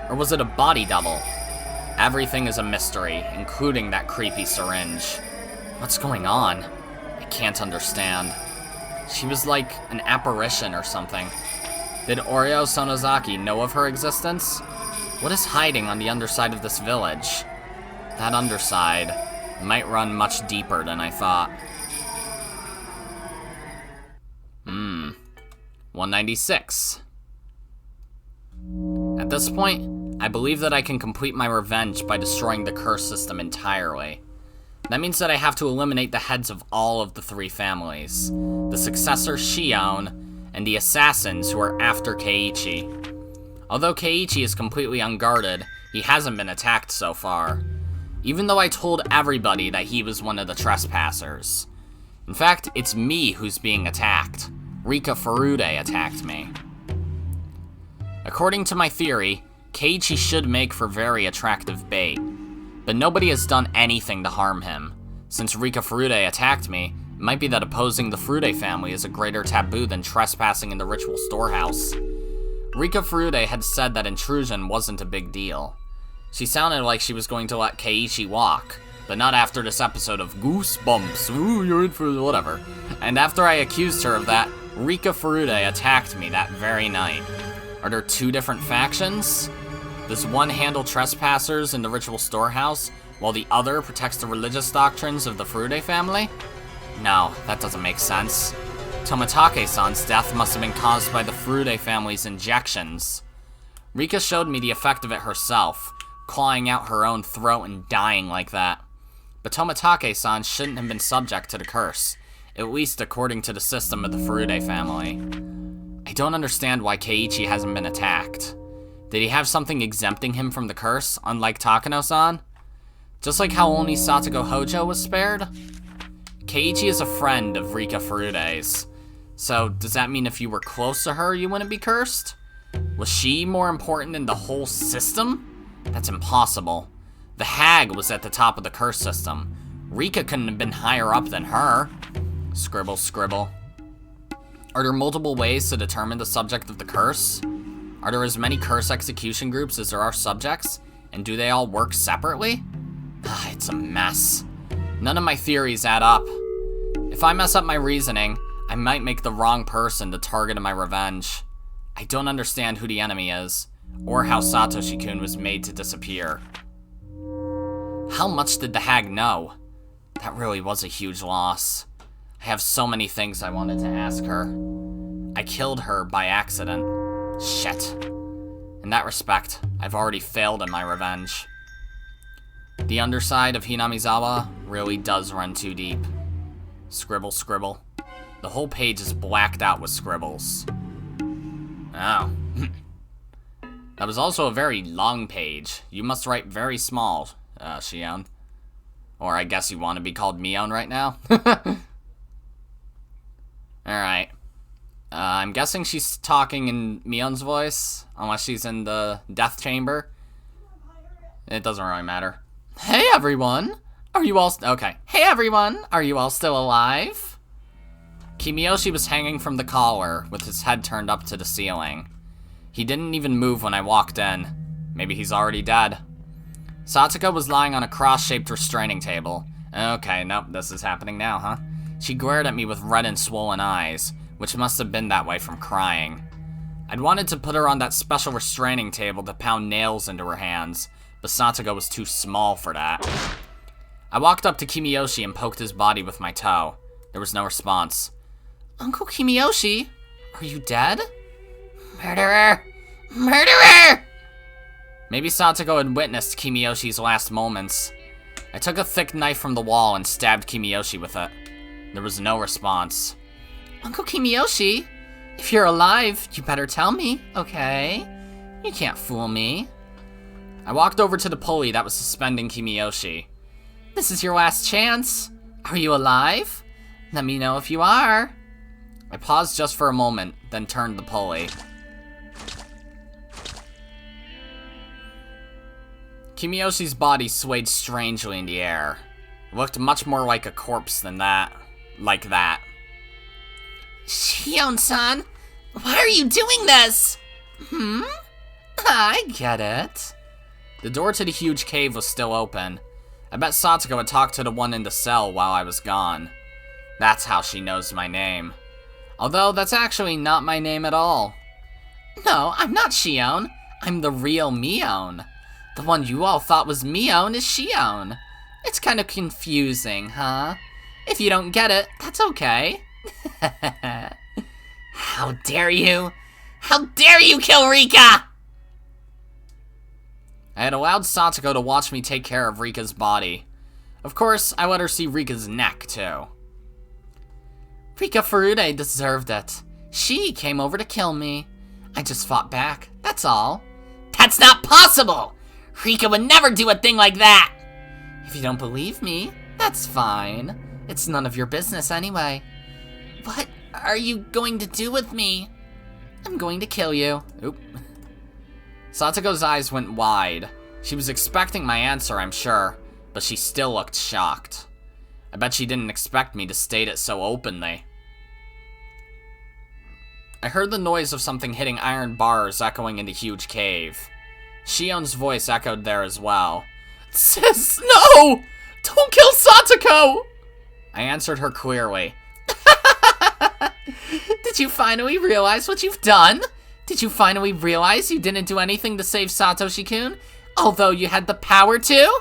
[SPEAKER 1] Or was it a body double? Everything is a mystery, including that creepy syringe. What's going on? I can't understand. She was like an apparition or something. Did Oreo Sonozaki know of her existence? What is hiding on the underside of this village? That underside might run much deeper than I thought. 196. At this point, I believe that I can complete my revenge by destroying the curse system entirely. That means that I have to eliminate the heads of all of the 3 families, the successor Shion, and the assassins who are after Keiichi. Although Keiichi is completely unguarded, he hasn't been attacked so far. Even though I told everybody that he was one of the trespassers. In fact, it's me who's being attacked. Rika Furude attacked me. According to my theory, Keiichi should make for very attractive bait. But nobody has done anything to harm him. Since Rika Furude attacked me, it might be that opposing the Furude family is a greater taboo than trespassing in the ritual storehouse. Rika Furude had said that intrusion wasn't a big deal. She sounded like she was going to let Keiichi walk, but not after this episode of Goosebumps, ooh, you're in for whatever. And after I accused her of that, Rika Furude attacked me that very night. Are there 2 different factions? Does one handle trespassers in the ritual storehouse, while the other protects the religious doctrines of the Furude family? No, that doesn't make sense. Tomitake-san's death must have been caused by the Furude family's injections. Rika showed me the effect of it herself, clawing out her own throat and dying like that. but Tomitake-san shouldn't have been subject to the curse, at least according to the system of the Furude family. I don't understand why Keiichi hasn't been attacked. Did he have something exempting him from the curse, unlike Takano-san? Just like how only Satoko Hojo was spared? Keiichi is a friend of Rika Furude's. So, does that mean if you were close to her, you wouldn't be cursed? Was she more important than the whole system? That's impossible. The hag was at the top of the curse system. Rika couldn't have been higher up than her. Scribble, scribble. Are there multiple ways to determine the subject of the curse? Are there as many curse execution groups as there are subjects? And do they all work separately? It's a mess. None of my theories add up. If I mess up my reasoning, I might make the wrong person the target of my revenge. I don't understand who the enemy is, or how Satoshi-kun was made to disappear. How much did the hag know? That really was a huge loss. I have so many things I wanted to ask her. I killed her by accident. Shit. In that respect, I've already failed in my revenge. The underside of Hinamizawa really does run too deep. Scribble, scribble. The whole page is blacked out with scribbles. Oh. That was also a very long page. You must write very small, Shion. Or I guess you want to be called Mion right now? Alright. I'm guessing she's talking in Mion's voice, unless she's in the death chamber. It doesn't really matter. Hey everyone! Are you all okay. Hey everyone! Are you all still alive? Kimiyoshi was hanging from the collar, with his head turned up to the ceiling. He didn't even move when I walked in. Maybe he's already dead. Satoko was lying on a cross-shaped restraining table. Okay, nope, this is happening now, huh? She glared at me with red and swollen eyes, which must have been that way from crying. I'd wanted to put her on that special restraining table to pound nails into her hands, but Satoko was too small for that. I walked up to Kimiyoshi and poked his body with my toe. There was no response. Uncle Kimiyoshi, are you dead?
[SPEAKER 2] Murderer! Murderer!
[SPEAKER 1] Maybe Satoko had witnessed Kimiyoshi's last moments. I took a thick knife from the wall and stabbed Kimiyoshi with it. There was no response.
[SPEAKER 2] Uncle Kimiyoshi, if you're alive, you better tell me, okay? You can't fool me.
[SPEAKER 1] I walked over to the pulley that was suspending Kimiyoshi.
[SPEAKER 2] This is your last chance. Are you alive? Let me know if you are.
[SPEAKER 1] I paused just for a moment, then turned the pulley. Kimiyoshi's body swayed strangely in the air. It looked much more like a corpse than that. Like that.
[SPEAKER 2] Shion-san, why are you doing this? I get it.
[SPEAKER 1] The door to the huge cave was still open. I bet Satoko had talked to the one in the cell while I was gone. That's how she knows my name. Although, that's actually not my name at all.
[SPEAKER 2] No, I'm not Shion. I'm the real Mion. The one you all thought was Mion is Shion. It's kind of confusing, huh? If you don't get it, that's okay. How dare you? How dare you kill Rika?
[SPEAKER 1] I had allowed Satoko to watch me take care of Rika's body. Of course, I let her see Rika's neck, too.
[SPEAKER 2] Rika Furude deserved it. She came over to kill me. I just fought back, that's all. That's not possible! Rika would never do a thing like that! If you don't believe me, that's fine. It's none of your business anyway. What are you going to do with me? I'm going to kill you.
[SPEAKER 1] Oop. Satoko's eyes went wide. She was expecting my answer, I'm sure, but she still looked shocked. I bet she didn't expect me to state it so openly. I heard the noise of something hitting iron bars echoing in the huge cave. Shion's voice echoed there as well.
[SPEAKER 2] Sis, no! Don't kill Satoko!
[SPEAKER 1] I answered her clearly.
[SPEAKER 2] Did you finally realize what you've done? Did you finally realize you didn't do anything to save Satoshi-kun, although you had the power to?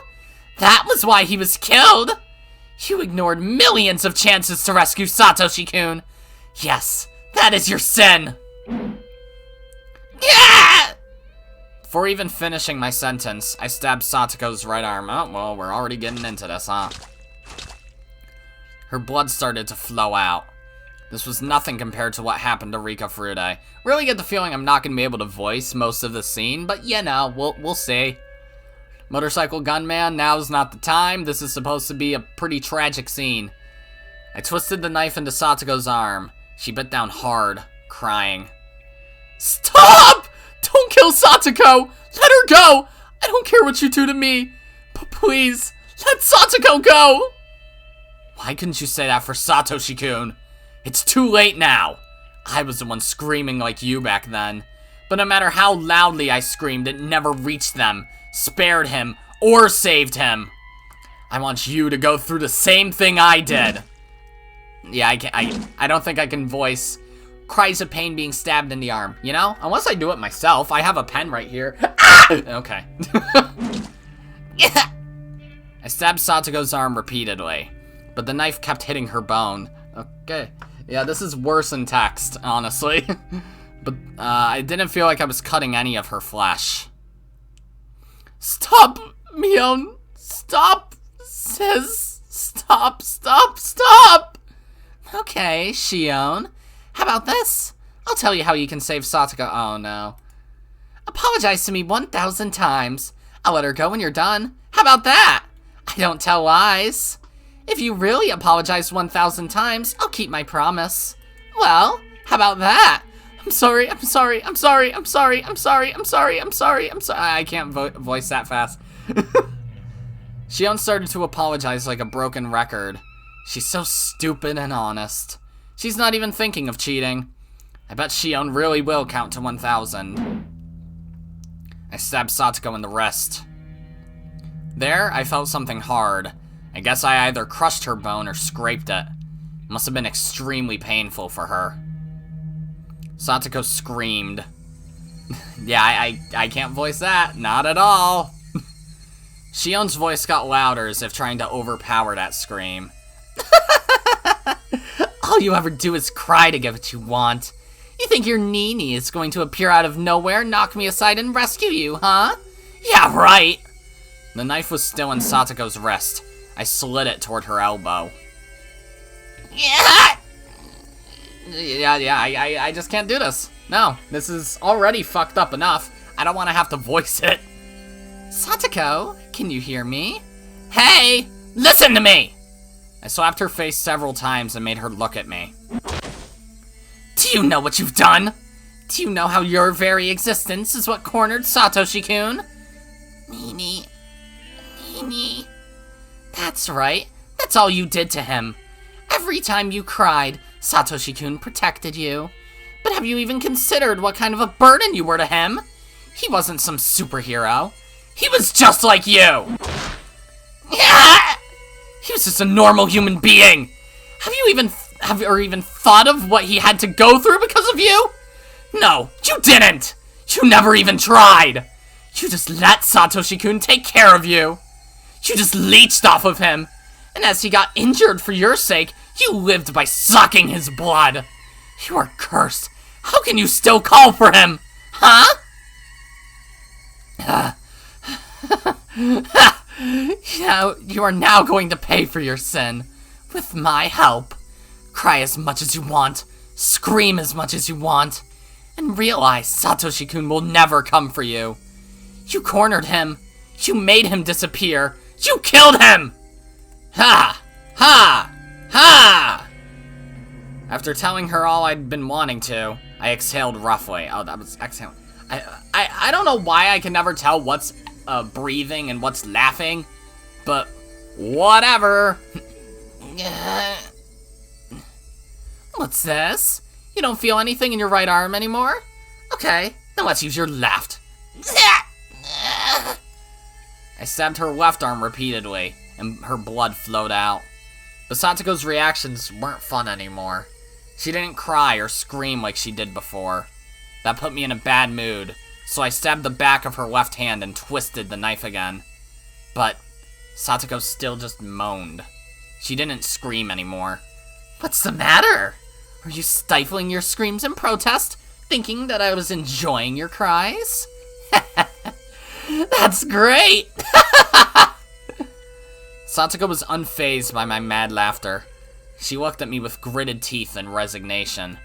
[SPEAKER 2] That was why he was killed! You ignored millions of chances to rescue Satoshi-kun. Yes, that is your sin. Yeah!
[SPEAKER 1] Before even finishing my sentence, I stabbed Satoko's right arm. Oh, well, we're already getting into this, huh? Her blood started to flow out. This was nothing compared to what happened to Rika Furude. Really get the feeling I'm not going to be able to voice most of the scene, but you know, we'll see. Motorcycle gunman, now's not the time. This is supposed to be a pretty tragic scene. I twisted the knife into Satoko's arm. She bit down hard, crying. Stop! Don't kill Satoko! Let her go! I don't care what you do to me. But please, let Satoko go! Why couldn't you say that for Satoshi-kun? It's too late now. I was the one screaming like you back then. But no matter how loudly I screamed, it never reached them, spared him, or saved him. I want you to go through the same thing I did. Yeah, I don't think I can voice cries of pain being stabbed in the arm, you know? Unless I do it myself. I have a pen right here. Okay. I stabbed Satoko's arm repeatedly, but the knife kept hitting her bone. Okay. Yeah, this is worse in text, honestly. But I didn't feel like I was cutting any of her flesh. Stop, Mion. Stop, sis. Stop, stop, stop. Okay, Shion. How about this? I'll tell you how you can save Satoko. Oh, no. Apologize to me 1,000 times. I'll let her go when you're done. How about that? I don't tell lies. If you really apologize 1,000 times, I'll keep my promise. Well, how about that? I'm sorry, I'm sorry, I'm sorry, I'm sorry, I'm sorry, I'm sorry, I'm sorry, I'm sorry. I can't voice that fast. Shion started to apologize like a broken record. She's so stupid and honest. She's not even thinking of cheating. I bet Shion really will count to 1,000. I stabbed Satoko in the wrist. There, I felt something hard. I guess I either crushed her bone or scraped it. It must have been extremely painful for her. Satoko screamed. Yeah, I can't voice that. Not at all. Shion's voice got louder as if trying to overpower that scream. All you ever do is cry to get what you want. You think your Nini is going to appear out of nowhere, knock me aside, and rescue you, huh? Yeah, right. The knife was still in Satoko's wrist. I slid it toward her elbow. Yeah, I just can't do this. No, this is already fucked up enough. I don't want to have to voice it. Satoko, can you hear me? Hey, listen to me! I slapped her face several times and made her look at me. Do you know what you've done? Do you know how your very existence is what cornered Satoshi-kun? Nini. That's right. That's all you did to him. Every time you cried, Satoshi-kun protected you. But have you even considered what kind of a burden you were to him? He wasn't some superhero. He was just like you! He was just a normal human being! Have you even thought of what he had to go through because of you? No, you didn't! You never even tried! You just let Satoshi-kun take care of you! You just leeched off of him! And as he got injured for your sake, you lived by sucking his blood! You are cursed! How can you still call for him? Huh? You are now going to pay for your sin. With my help. Cry as much as you want. Scream as much as you want. And realize Satoshi-kun will never come for you. You cornered him. You made him disappear. You killed him! Ha! Ha! Ha! After telling her all I'd been wanting to, I exhaled roughly. Oh, that was exhaling. I don't know why I can never tell what's breathing and what's laughing, but whatever. What's this? You don't feel anything in your right arm anymore? Okay, then let's use your left. I stabbed her left arm repeatedly, and her blood flowed out. But Satoko's reactions weren't fun anymore. She didn't cry or scream like she did before. That put me in a bad mood, so I stabbed the back of her left hand and twisted the knife again. But Satoko still just moaned. She didn't scream anymore. What's the matter? Are you stifling your screams in protest, thinking that I was enjoying your cries? That's great! Satoko was unfazed by my mad laughter. She looked at me with gritted teeth and resignation.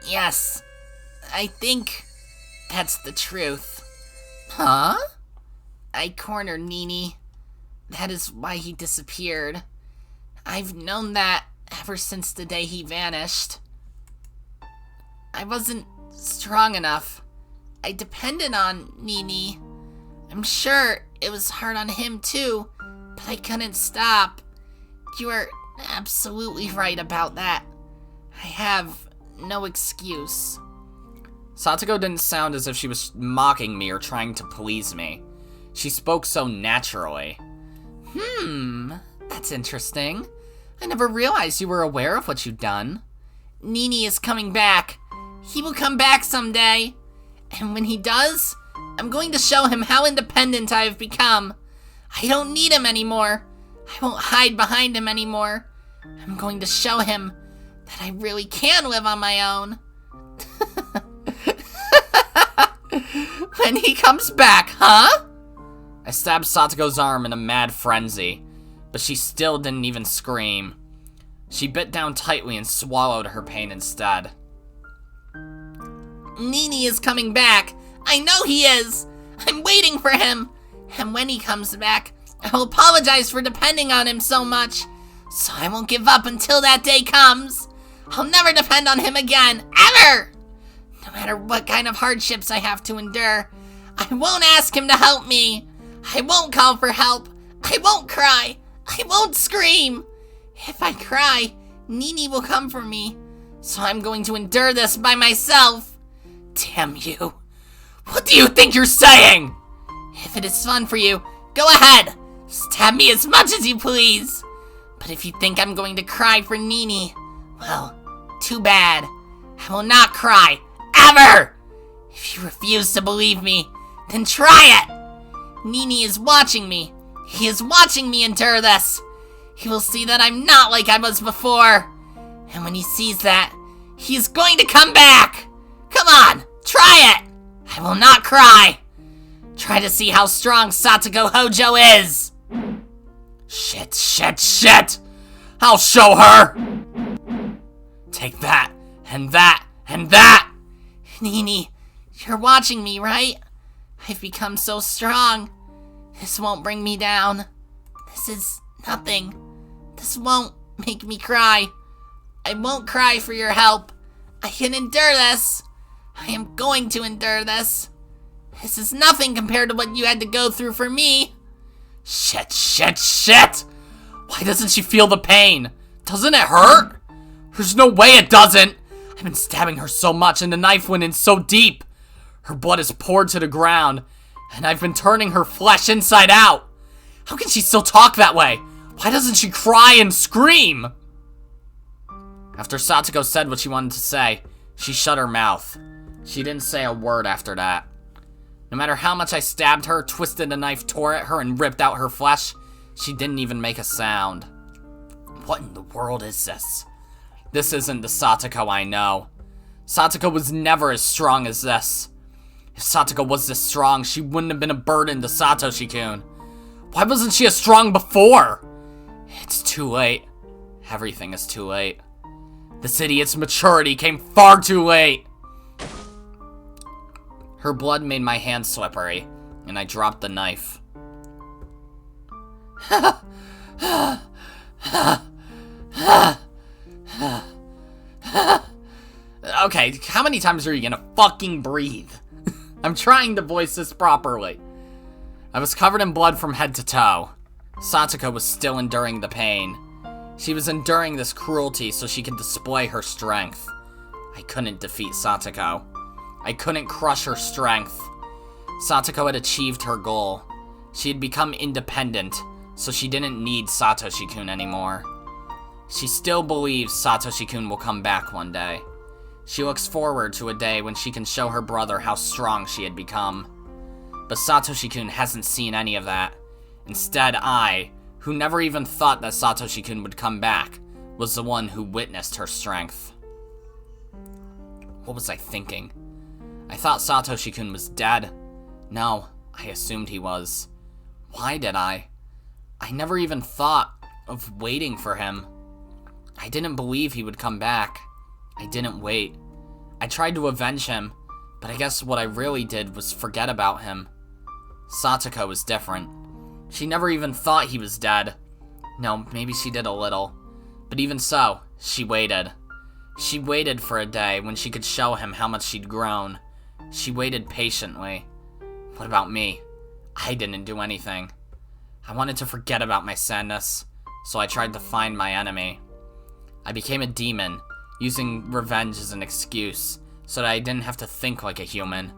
[SPEAKER 2] Yes, I think that's the truth.
[SPEAKER 1] Huh?
[SPEAKER 2] I cornered Nini. That is why he disappeared. I've known that ever since the day he vanished. I wasn't strong enough. I depended on Nini. I'm sure it was hard on him too, but I couldn't stop. You are absolutely right about that. I have no excuse.
[SPEAKER 1] Satoko didn't sound as if she was mocking me or trying to please me. She spoke so naturally.
[SPEAKER 2] That's interesting. I never realized you were aware of what you'd done. Nini is coming back. He will come back someday. And when he does, I'm going to show him how independent I have become. I don't need him anymore. I won't hide behind him anymore. I'm going to show him that I really can live on my own.
[SPEAKER 1] When he comes back, huh? I stabbed Satoko's arm in a mad frenzy, but she still didn't even scream. She bit down tightly and swallowed her pain instead.
[SPEAKER 2] Nini is coming back. I know he is. I'm waiting for him. And when he comes back, I will apologize for depending on him so much. So I won't give up until that day comes. I'll never depend on him again, ever! No matter what kind of hardships I have to endure, I won't ask him to help me. I won't call for help. I won't cry. I won't scream. If I cry, Nini will come for me. So I'm going to endure this by myself. Damn you.
[SPEAKER 1] What do you think you're saying?
[SPEAKER 2] If it is fun for you, go ahead. Stab me as much as you please. But if you think I'm going to cry for Nini, well, too bad. I will not cry, ever! If you refuse to believe me, then try it! Nini is watching me. He is watching me endure this. He will see that I'm not like I was before. And when he sees that, he is going to come back! Come on, try it! I will not cry. Try to see how strong Satoko Hojo is.
[SPEAKER 1] Shit. I'll show her. Take that, and that, and that.
[SPEAKER 2] Nini, you're watching me, right? I've become so strong. This won't bring me down. This is nothing. This won't make me cry. I won't cry for your help. I can endure this. I am going to endure this. This is nothing compared to what you had to go through for me.
[SPEAKER 1] Shit. Why doesn't she feel the pain? Doesn't it hurt? There's no way it doesn't. I've been stabbing her so much and the knife went in so deep. Her blood is poured to the ground, and I've been turning her flesh inside out. How can she still talk that way? Why doesn't she cry and scream? After Satoko said what she wanted to say, she shut her mouth. She didn't say a word after that. No matter how much I stabbed her, twisted the knife, tore at her, and ripped out her flesh, she didn't even make a sound. What in the world is this? This isn't the Satoko I know. Satoko was never as strong as this. If Satoko was this strong, she wouldn't have been a burden to Satoshi-kun. Why wasn't she as strong before? It's too late. Everything is too late. This idiot's maturity came far too late. Her blood made my hand slippery, and I dropped the knife. Okay, how many times are you gonna fucking breathe? I'm trying to voice this properly. I was covered in blood from head to toe. Satoko was still enduring the pain. She was enduring this cruelty so she could display her strength. I couldn't defeat Satoko. I couldn't crush her strength. Satoko had achieved her goal. She had become independent, so she didn't need Satoshi-kun anymore. She still believes Satoshi-kun will come back one day. She looks forward to a day when she can show her brother how strong she had become. But Satoshi-kun hasn't seen any of that. Instead, I, who never even thought that Satoshi-kun would come back, was the one who witnessed her strength. What was I thinking? I thought Satoshi-kun was dead. No, I assumed he was. Why did I? I never even thought of waiting for him. I didn't believe he would come back. I didn't wait. I tried to avenge him, but I guess what I really did was forget about him. Satoko was different. She never even thought he was dead. No, maybe she did a little. But even so, she waited. She waited for a day when she could show him how much she'd grown. She waited patiently. What about me? I didn't do anything. I wanted to forget about my sadness, so I tried to find my enemy. I became a demon, using revenge as an excuse, so that I didn't have to think like a human.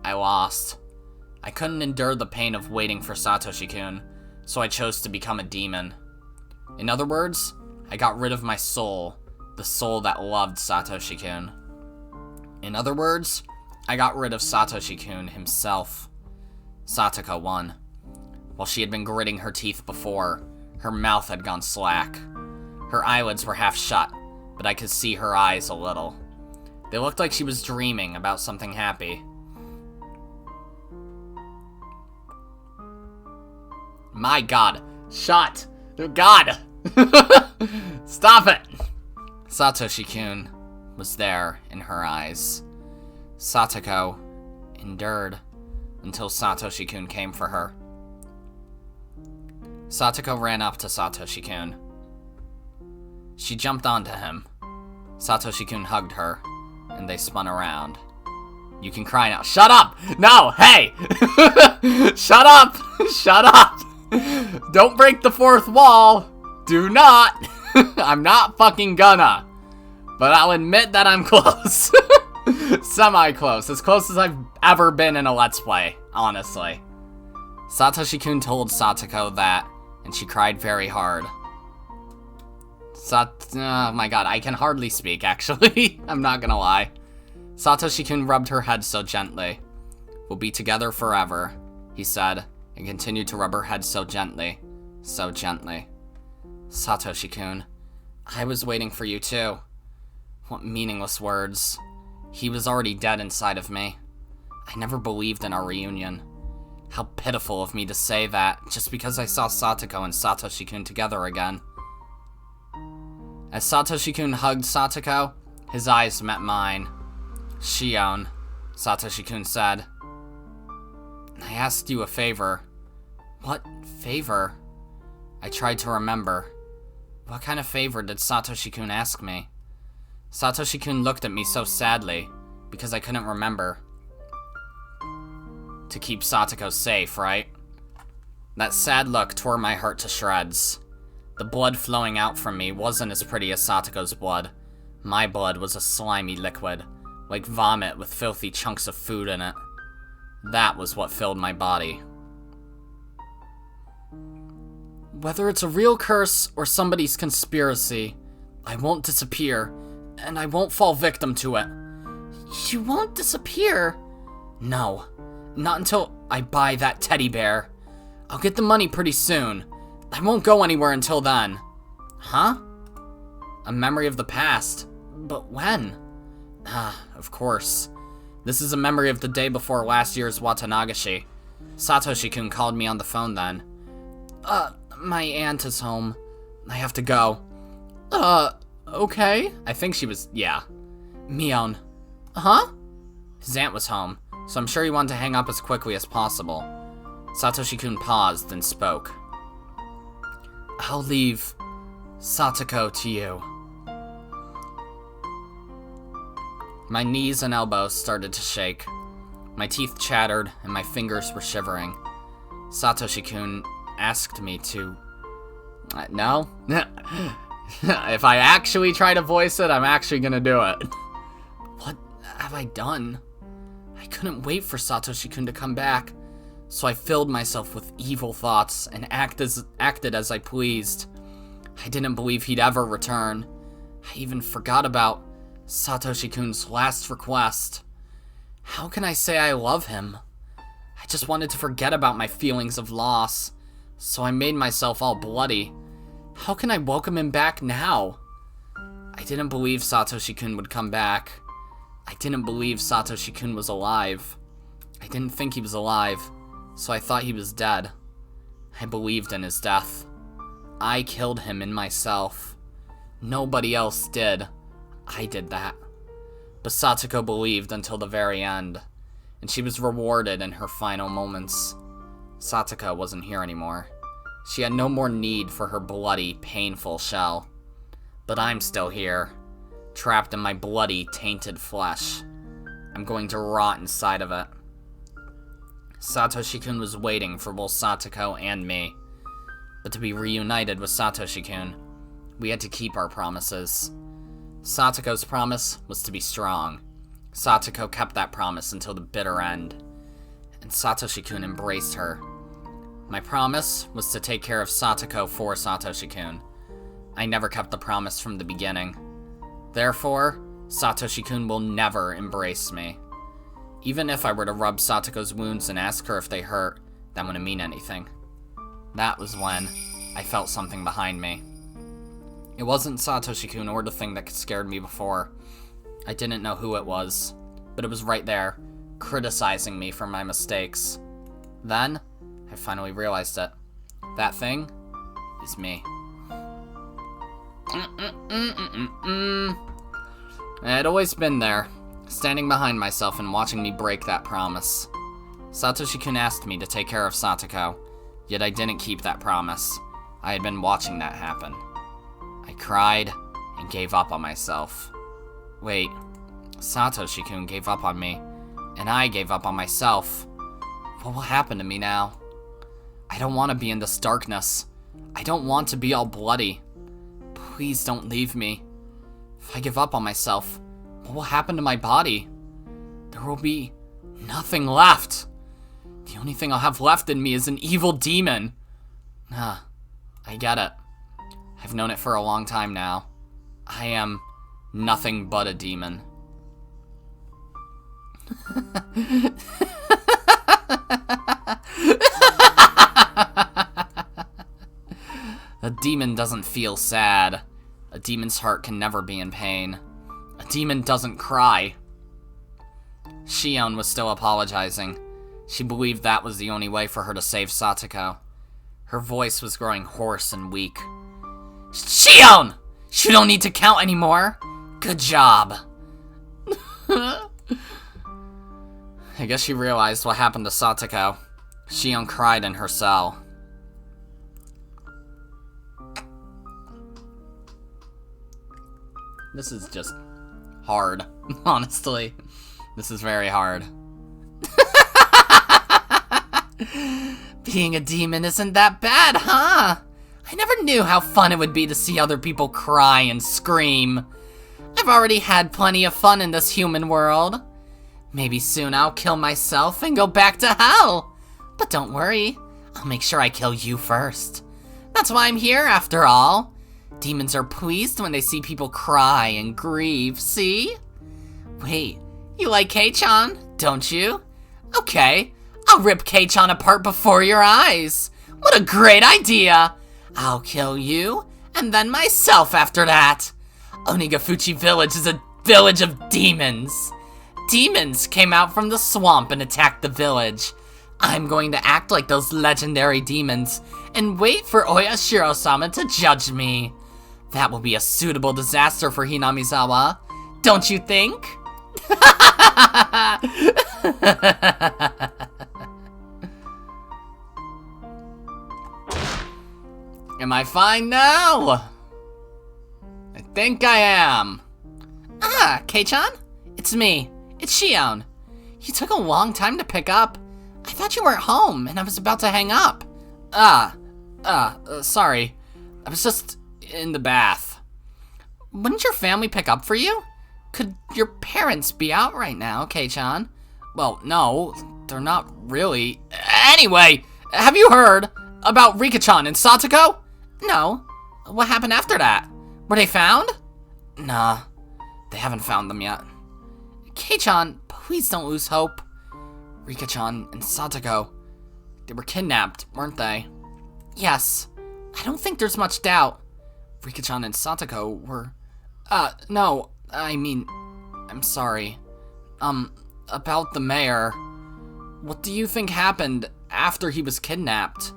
[SPEAKER 1] I lost. I couldn't endure the pain of waiting for Satoshi-kun, so I chose to become a demon. In other words, I got rid of my soul, the soul that loved Satoshi-kun. In other words, I got rid of Satoshi-kun himself. Satoko won. While she had been gritting her teeth before, her mouth had gone slack. Her eyelids were half shut, but I could see her eyes a little. They looked like she was dreaming about something happy. My god. Shut. God. Stop it. Satoshi-kun was there in her eyes. Satoko endured until Satoshi-kun came for her. Satoko ran up to Satoshi-kun. She jumped onto him. Satoshi-kun hugged her, and they spun around. You can cry now. Shut up! No! Hey! Shut up! Shut up! Don't break the fourth wall! Do not! I'm not fucking gonna. But I'll admit that I'm close. Semi-close. As close as I've ever been in a Let's Play, honestly. Satoshi-kun told Satoko that, and she cried very hard. Oh my god, I can hardly speak, actually. I'm not gonna lie. Satoshi-kun rubbed her head so gently. We'll be together forever, he said, and continued to rub her head so gently. So gently. Satoshi-kun, I was waiting for you too. What meaningless words. He was already dead inside of me. I never believed in our reunion. How pitiful of me to say that, just because I saw Satoko and Satoshi-kun together again. As Satoshi-kun hugged Satoko, his eyes met mine. Shion, Satoshi-kun said. I asked you a favor. What favor? I tried to remember. What kind of favor did Satoshi-kun ask me? Satoshi-kun looked at me so sadly, because I couldn't remember. To keep Satoko safe, right? That sad look tore my heart to shreds. The blood flowing out from me wasn't as pretty as Satoko's blood. My blood was a slimy liquid, like vomit with filthy chunks of food in it. That was what filled my body. Whether it's a real curse or somebody's conspiracy, I won't disappear, and I won't fall victim to it. You won't disappear? No, not until I buy that teddy bear. I'll get the money pretty soon. I won't go anywhere until then. Huh? A memory of the past. But when? Of course. This is a memory of the day before last year's Watanagashi. Satoshi-kun called me on the phone then. My aunt is home. I have to go. Okay. I think she was, yeah. Mion. Huh? His aunt was home, so I'm sure he wanted to hang up as quickly as possible. Satoshi-kun paused and spoke. I'll leave Satoko to you. My knees and elbows started to shake. My teeth chattered and my fingers were shivering. Satoshi-kun asked me to... No? If I actually try to voice it, I'm actually gonna do it. What have I done? I couldn't wait for Satoshi-kun to come back, so I filled myself with evil thoughts and acted as I pleased. I didn't believe he'd ever return. I even forgot about Satoshi-kun's last request. How can I say I love him? I just wanted to forget about my feelings of loss, so I made myself all bloody. How can I welcome him back now? I didn't believe Satoshi-kun would come back. I didn't believe Satoshi-kun was alive. I didn't think he was alive, so I thought he was dead. I believed in his death. I killed him in myself. Nobody else did. I did that. But Satoko believed until the very end, and she was rewarded in her final moments. Satoko wasn't here anymore. She had no more need for her bloody, painful shell. But I'm still here, trapped in my bloody, tainted flesh. I'm going to rot inside of it. Satoshi-kun was waiting for both Satoko and me. But to be reunited with Satoshi-kun, we had to keep our promises. Satoko's promise was to be strong. Satoko kept that promise until the bitter end. And Satoshi-kun embraced her. My promise was to take care of Satoko for Satoshi-kun. I never kept the promise from the beginning. Therefore, Satoshi-kun will never embrace me. Even if I were to rub Satoko's wounds and ask her if they hurt, that wouldn't mean anything. That was when I felt something behind me. It wasn't Satoshi-kun or the thing that scared me before. I didn't know who it was, but it was right there, criticizing me for my mistakes. Then, I finally realized it. That thing is me. I had always been there, standing behind myself and watching me break that promise. Satoshi-kun asked me to take care of Satoko, yet I didn't keep that promise. I had been watching that happen. I cried and gave up on myself. Wait, Satoshi-kun gave up on me, and I gave up on myself. What will happen to me now? I don't want to be in this darkness. I don't want to be all bloody. Please don't leave me. If I give up on myself, what will happen to my body? There will be nothing left. The only thing I'll have left in me is an evil demon. I get it. I've known it for a long time now. I am nothing but a demon. A demon doesn't feel sad. A demon's heart can never be in pain. A demon doesn't cry. Shion was still apologizing. She believed that was the only way for her to save Satoko. Her voice was growing hoarse and weak. Shion! You don't need to count anymore. Good job. I guess she realized what happened to Satoko. Shion cried in her cell. This is just hard, honestly. This is very hard. Being a demon isn't that bad, huh? I never knew how fun it would be to see other people cry and scream. I've already had plenty of fun in this human world. Maybe soon I'll kill myself and go back to hell. But don't worry, I'll make sure I kill you first. That's why I'm here, after all. Demons are pleased when they see people cry and grieve, see? Wait, you like Kei-chan, don't you? Okay, I'll rip Kei-chan apart before your eyes. What a great idea! I'll kill you, and then myself after that. Onigafuchi Village is a village of demons. Demons came out from the swamp and attacked the village. I'm going to act like those legendary demons and wait for Oyashiro-sama to judge me. That will be a suitable disaster for Hinamizawa, don't you think? Am I fine now? I think I am. Ah, Kei-chan? It's me. It's Shion. You took a long time to pick up. I thought you weren't home, and I was about to hang up. Sorry. I was just in the bath. Wouldn't your family pick up for you? Could your parents be out right now, Kei-chan? Well, no, they're not really. Anyway, have you heard about Rika-chan and Satoko? No. What happened after that? Were they found? Nah, they haven't found them yet. Kei-chan, please don't lose hope. Rika-chan and Satoko, they were kidnapped, weren't they? Yes. I don't think there's much doubt. Rika-chan and Satoko were... no, I mean, I'm sorry. About the mayor. What do you think happened after he was kidnapped?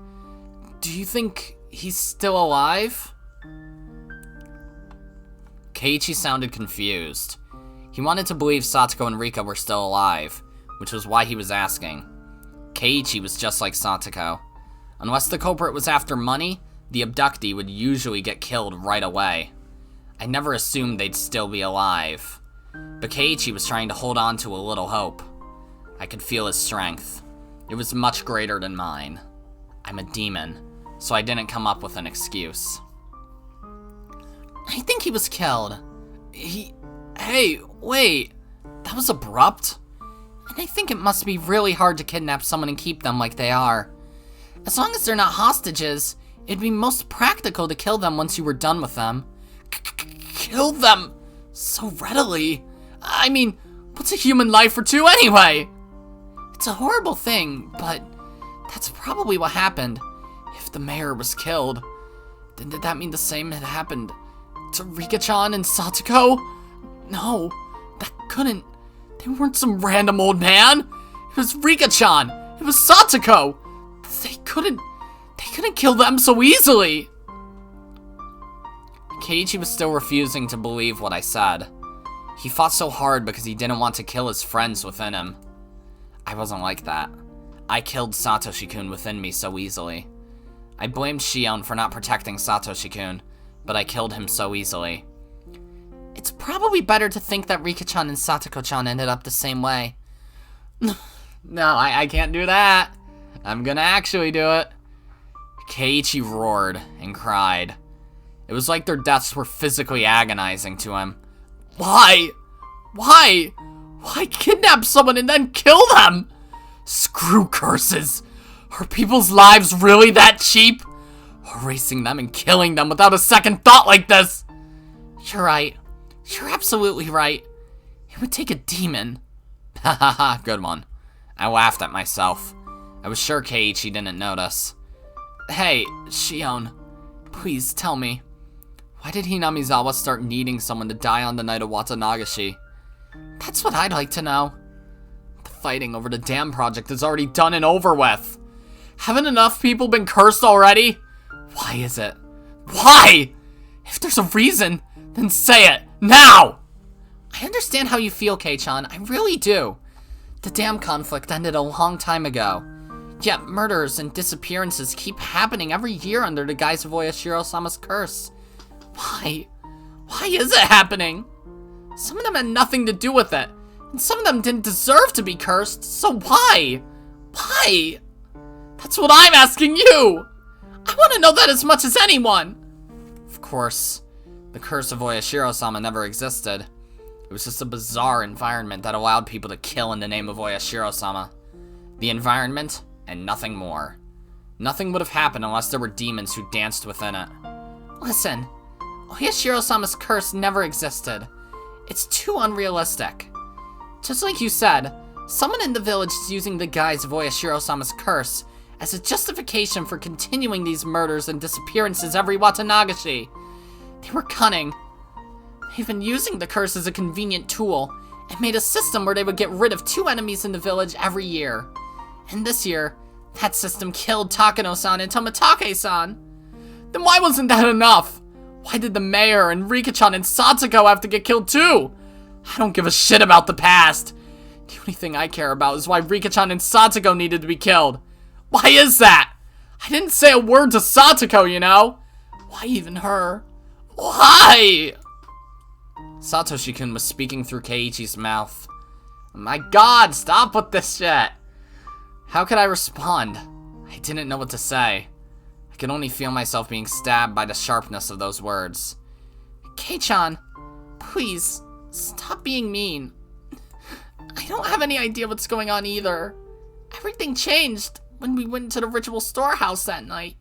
[SPEAKER 1] Do you think He's still alive? Keiichi sounded confused. He wanted to believe Satoko and Rika were still alive, which was why he was asking. Keiichi was just like Satoko. Unless the culprit was after money, the abductee would usually get killed right away. I never assumed they'd still be alive. But Keiichi was trying to hold on to a little hope. I could feel his strength. It was much greater than mine. I'm a demon, so I didn't come up with an excuse.
[SPEAKER 2] I think he was killed.
[SPEAKER 1] Hey, wait. That was abrupt.
[SPEAKER 2] And I think it must be really hard to kidnap someone and keep them like they are. As long as they're not hostages, it'd be most practical to kill them once you were done with them.
[SPEAKER 1] Kill them so readily? I mean, what's a human life for two anyway?
[SPEAKER 2] It's a horrible thing, but that's probably what happened.
[SPEAKER 1] If the mayor was killed, then did that mean the same had happened to Rika-chan and Satoko? No, that couldn't. They weren't some random old man. It was Rika-chan. It was Satoko. They couldn't kill them so easily. Keiichi was still refusing to believe what I said. He fought so hard because he didn't want to kill his friends within him. I wasn't like that. I killed Satoshi-kun within me so easily. I blamed Shion for not protecting Satoshi-kun, but I killed him so easily.
[SPEAKER 2] It's probably better to think that Rika-chan and Satoko-chan ended up the same way.
[SPEAKER 1] No, I can't do that. I'm gonna actually do it. Keiichi roared and cried. It was like their deaths were physically agonizing to him. Why? Why kidnap someone and then kill them? Screw curses. Are people's lives really that cheap? Erasing them and killing them without a second thought like this.
[SPEAKER 2] You're right. You're absolutely right. It would take a demon.
[SPEAKER 1] Ha ha ha, good one. I laughed at myself. I was sure Keiichi didn't notice. Hey, Shion, please tell me. Why did Hinamizawa start needing someone to die on the night of Watanagashi?
[SPEAKER 2] That's what I'd like to know.
[SPEAKER 1] The fighting over the dam project is already done and over with. Haven't enough people been cursed already? Why is it? Why? If there's a reason, then say it, now!
[SPEAKER 2] I understand how you feel, Kei-chan, I really do. The dam conflict ended a long time ago. Yet murders and disappearances keep happening every year under the guise of Oyashiro-sama's curse.
[SPEAKER 1] Why? Why is it happening? Some of them had nothing to do with it, and some of them didn't deserve to be cursed, so why? Why? That's what I'm asking you! I want to know that as much as anyone! Of course, the curse of Oyashiro-sama never existed. It was just a bizarre environment that allowed people to kill in the name of Oyashiro-sama. The environment, and nothing more. Nothing would have happened unless there were demons who danced within it.
[SPEAKER 2] Listen, Oyashiro-sama's curse never existed. It's too unrealistic. Just like you said, someone in the village is using the guise of Oyashiro-sama's curse as a justification for continuing these murders and disappearances every Watanagashi. They were cunning. They've been using the curse as a convenient tool and made a system where they would get rid of 2 enemies in the village every year. And this year, that system killed Takano-san and Tomitake-san. Then why wasn't that enough? Why did the mayor and Rika-chan and Satoko have to get killed too? I don't give a shit about the past. The only thing I care about is why Rika-chan and Satoko needed to be killed. Why is that? I didn't say a word to Satoko, you know? Why even her? Why? Satoshi-kun was speaking through Keiichi's mouth. My god, stop with this shit! How could I respond? I didn't know what to say. I could only feel myself being stabbed by the sharpness of those words. Kei-chan, please, stop being mean. I don't have any idea what's going on either. Everything changed when we went to the ritual storehouse that night.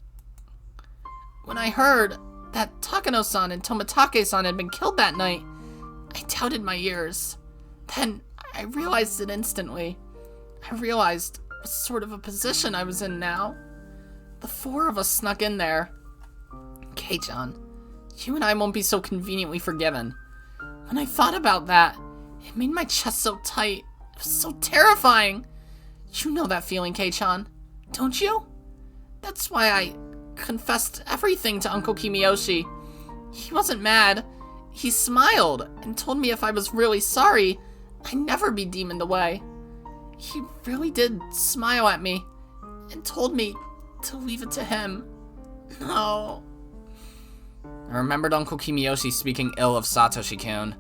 [SPEAKER 2] When I heard that Takano-san and Tomitake-san had been killed that night, I doubted my ears. Then I realized it instantly. I realized what sort of a position I was in now. The 4 of us snuck in there. Kei-chan, you and I won't be so conveniently forgiven. When I thought about that, it made my chest so tight. It was so terrifying. You know that feeling, Kei-chan, don't you? That's why confessed everything to Uncle Kimiyoshi. He wasn't mad. He smiled and told me if I was really sorry, I'd never be demoned away. He really did smile at me and told me to leave it to him. No. I remembered Uncle Kimiyoshi speaking ill of Satoshi-kun.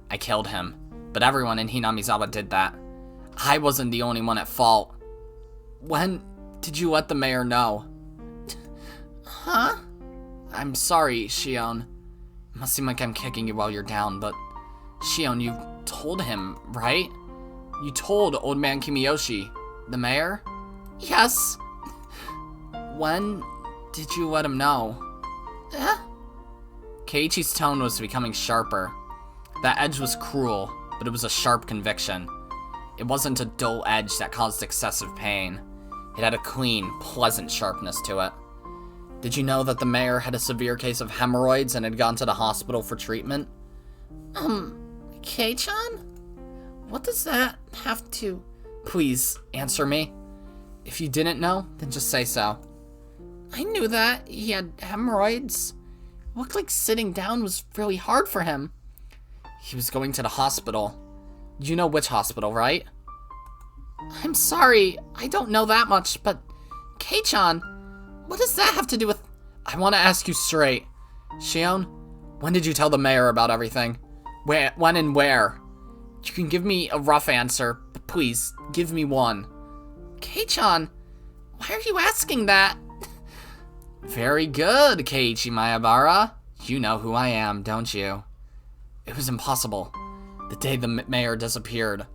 [SPEAKER 2] I killed him, but everyone in Hinamizawa did that. I wasn't the only one at fault. When did you let the mayor know? Huh? I'm sorry, Shion. It must seem like I'm kicking you while you're down, but Shion, you told him, right? You told Old Man Kimiyoshi, the mayor? Yes. When did you let him know? Keiichi's tone was becoming sharper. That edge was cruel, but it was a sharp conviction. It wasn't a dull edge that caused excessive pain. It had a clean, pleasant sharpness to it. Did you know that the mayor had a severe case of hemorrhoids and had gone to the hospital for treatment? Kei-chan? What does that have to... Please, answer me. If you didn't know, then just say so. I knew that. He had hemorrhoids. It looked like sitting down was really hard for him. He was going to the hospital. You know which hospital, right? I'm sorry, I don't know that much, but... Kei-chan, what does that have to do with... I want to ask you straight. Shion, when did you tell the mayor about everything? When and where? You can give me a rough answer, but please, give me one. Kei-chan, why are you asking that? Very good, Keiichi Maebara. You know who I am, don't you? It was impossible. The day the mayor disappeared.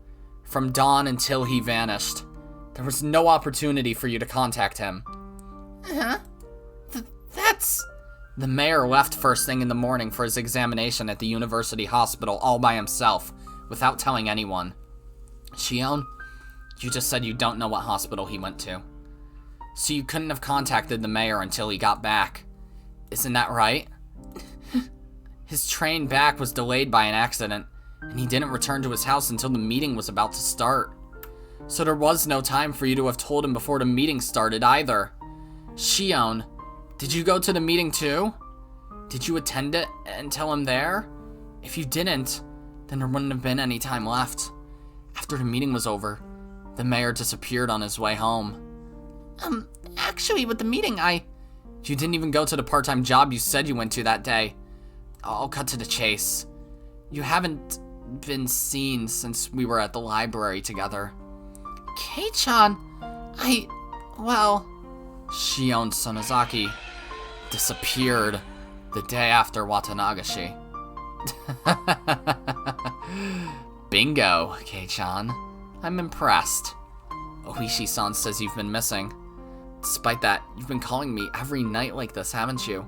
[SPEAKER 2] From dawn until he vanished. There was no opportunity for you to contact him. That's... The mayor left first thing in the morning for his examination at the university hospital all by himself, without telling anyone. Shion, you just said you don't know what hospital he went to. So you couldn't have contacted the mayor until he got back. Isn't that right? His train back was delayed by an accident, and he didn't return to his house until the meeting was about to start. So there was no time for you to have told him before the meeting started either. Shion, did you go to the meeting too? Did you attend it and tell him there? If you didn't, then there wouldn't have been any time left. After the meeting was over, the mayor disappeared on his way home. Actually, with the meeting, You didn't even go to the part-time job you said you went to that day. I'll cut to the chase. You haven't been seen since we were at the library together. Kei-chan, well... Shion Sonozaki disappeared the day after Watanagashi. Bingo, Kei-chan. I'm impressed. Oishi-san says you've been missing. Despite that, you've been calling me every night like this, haven't you?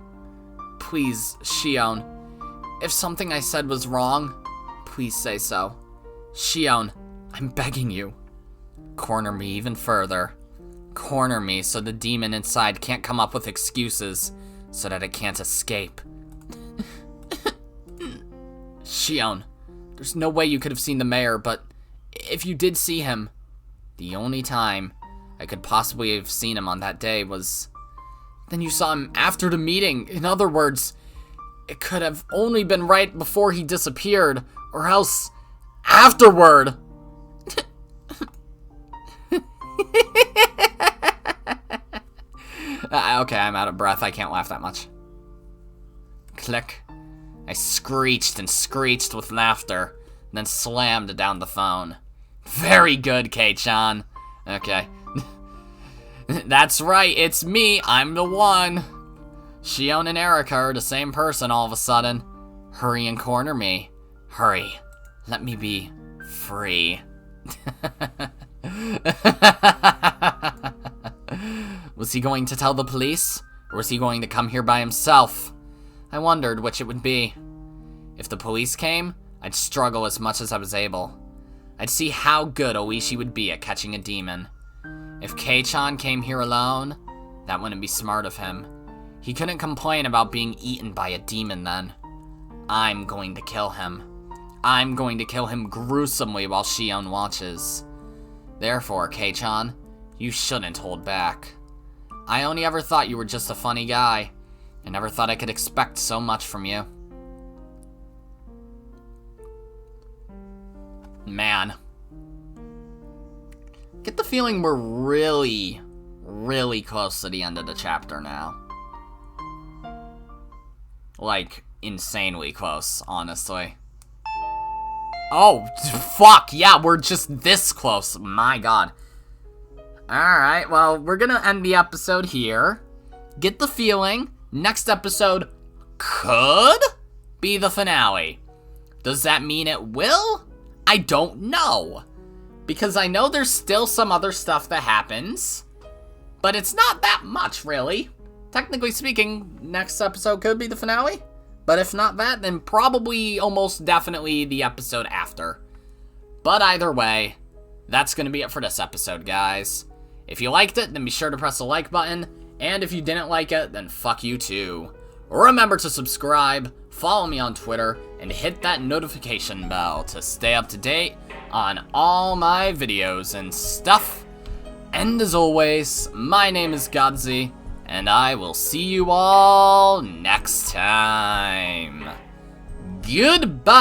[SPEAKER 2] Please, Shion, if something I said was wrong, please say so. Shion, I'm begging you. Corner me even further. Corner me so the demon inside can't come up with excuses, so that it can't escape. Shion, there's no way you could have seen the mayor, but if you did see him, the only time I could possibly have seen him on that day was... Then you saw him after the meeting. In other words, it could have only been right before he disappeared, or else afterward. Okay, I'm out of breath. I can't laugh that much. Click. I screeched and screeched with laughter, then slammed down the phone. Very good, Kei-chan. Okay. That's right, it's me. I'm the one. Shion and Erika are the same person all of a sudden. Hurry and corner me. Hurry. Let me be free. Was he going to tell the police? Or was he going to come here by himself? I wondered which it would be. If the police came, I'd struggle as much as I was able. I'd see how good Oishi would be at catching a demon. If Kei-chan came here alone, that wouldn't be smart of him. He couldn't complain about being eaten by a demon then. I'm going to kill him. I'm going to kill him gruesomely while Shion watches. Therefore, Kei-chan, you shouldn't hold back.
[SPEAKER 1] I only ever thought you were just a funny guy. I never thought I could expect so much from you. Man. Get the feeling we're really, really close to the end of the chapter now. Like, insanely close, honestly. Oh, fuck, yeah, we're just this close. My god. Alright, well, we're gonna end the episode here. Get the feeling next episode could be the finale. Does that mean it will? I don't know. Because I know there's still some other stuff that happens. But it's not that much, really. Technically speaking, next episode could be the finale. But if not that, then probably almost definitely the episode after. But either way, that's going to be it for this episode, guys. If you liked it, then be sure to press the like button. And if you didn't like it, then fuck you too. Remember to subscribe, follow me on Twitter, and hit that notification bell to stay up to date on all my videos and stuff. And as always, my name is Godzi, and I will see you all next time. Goodbye!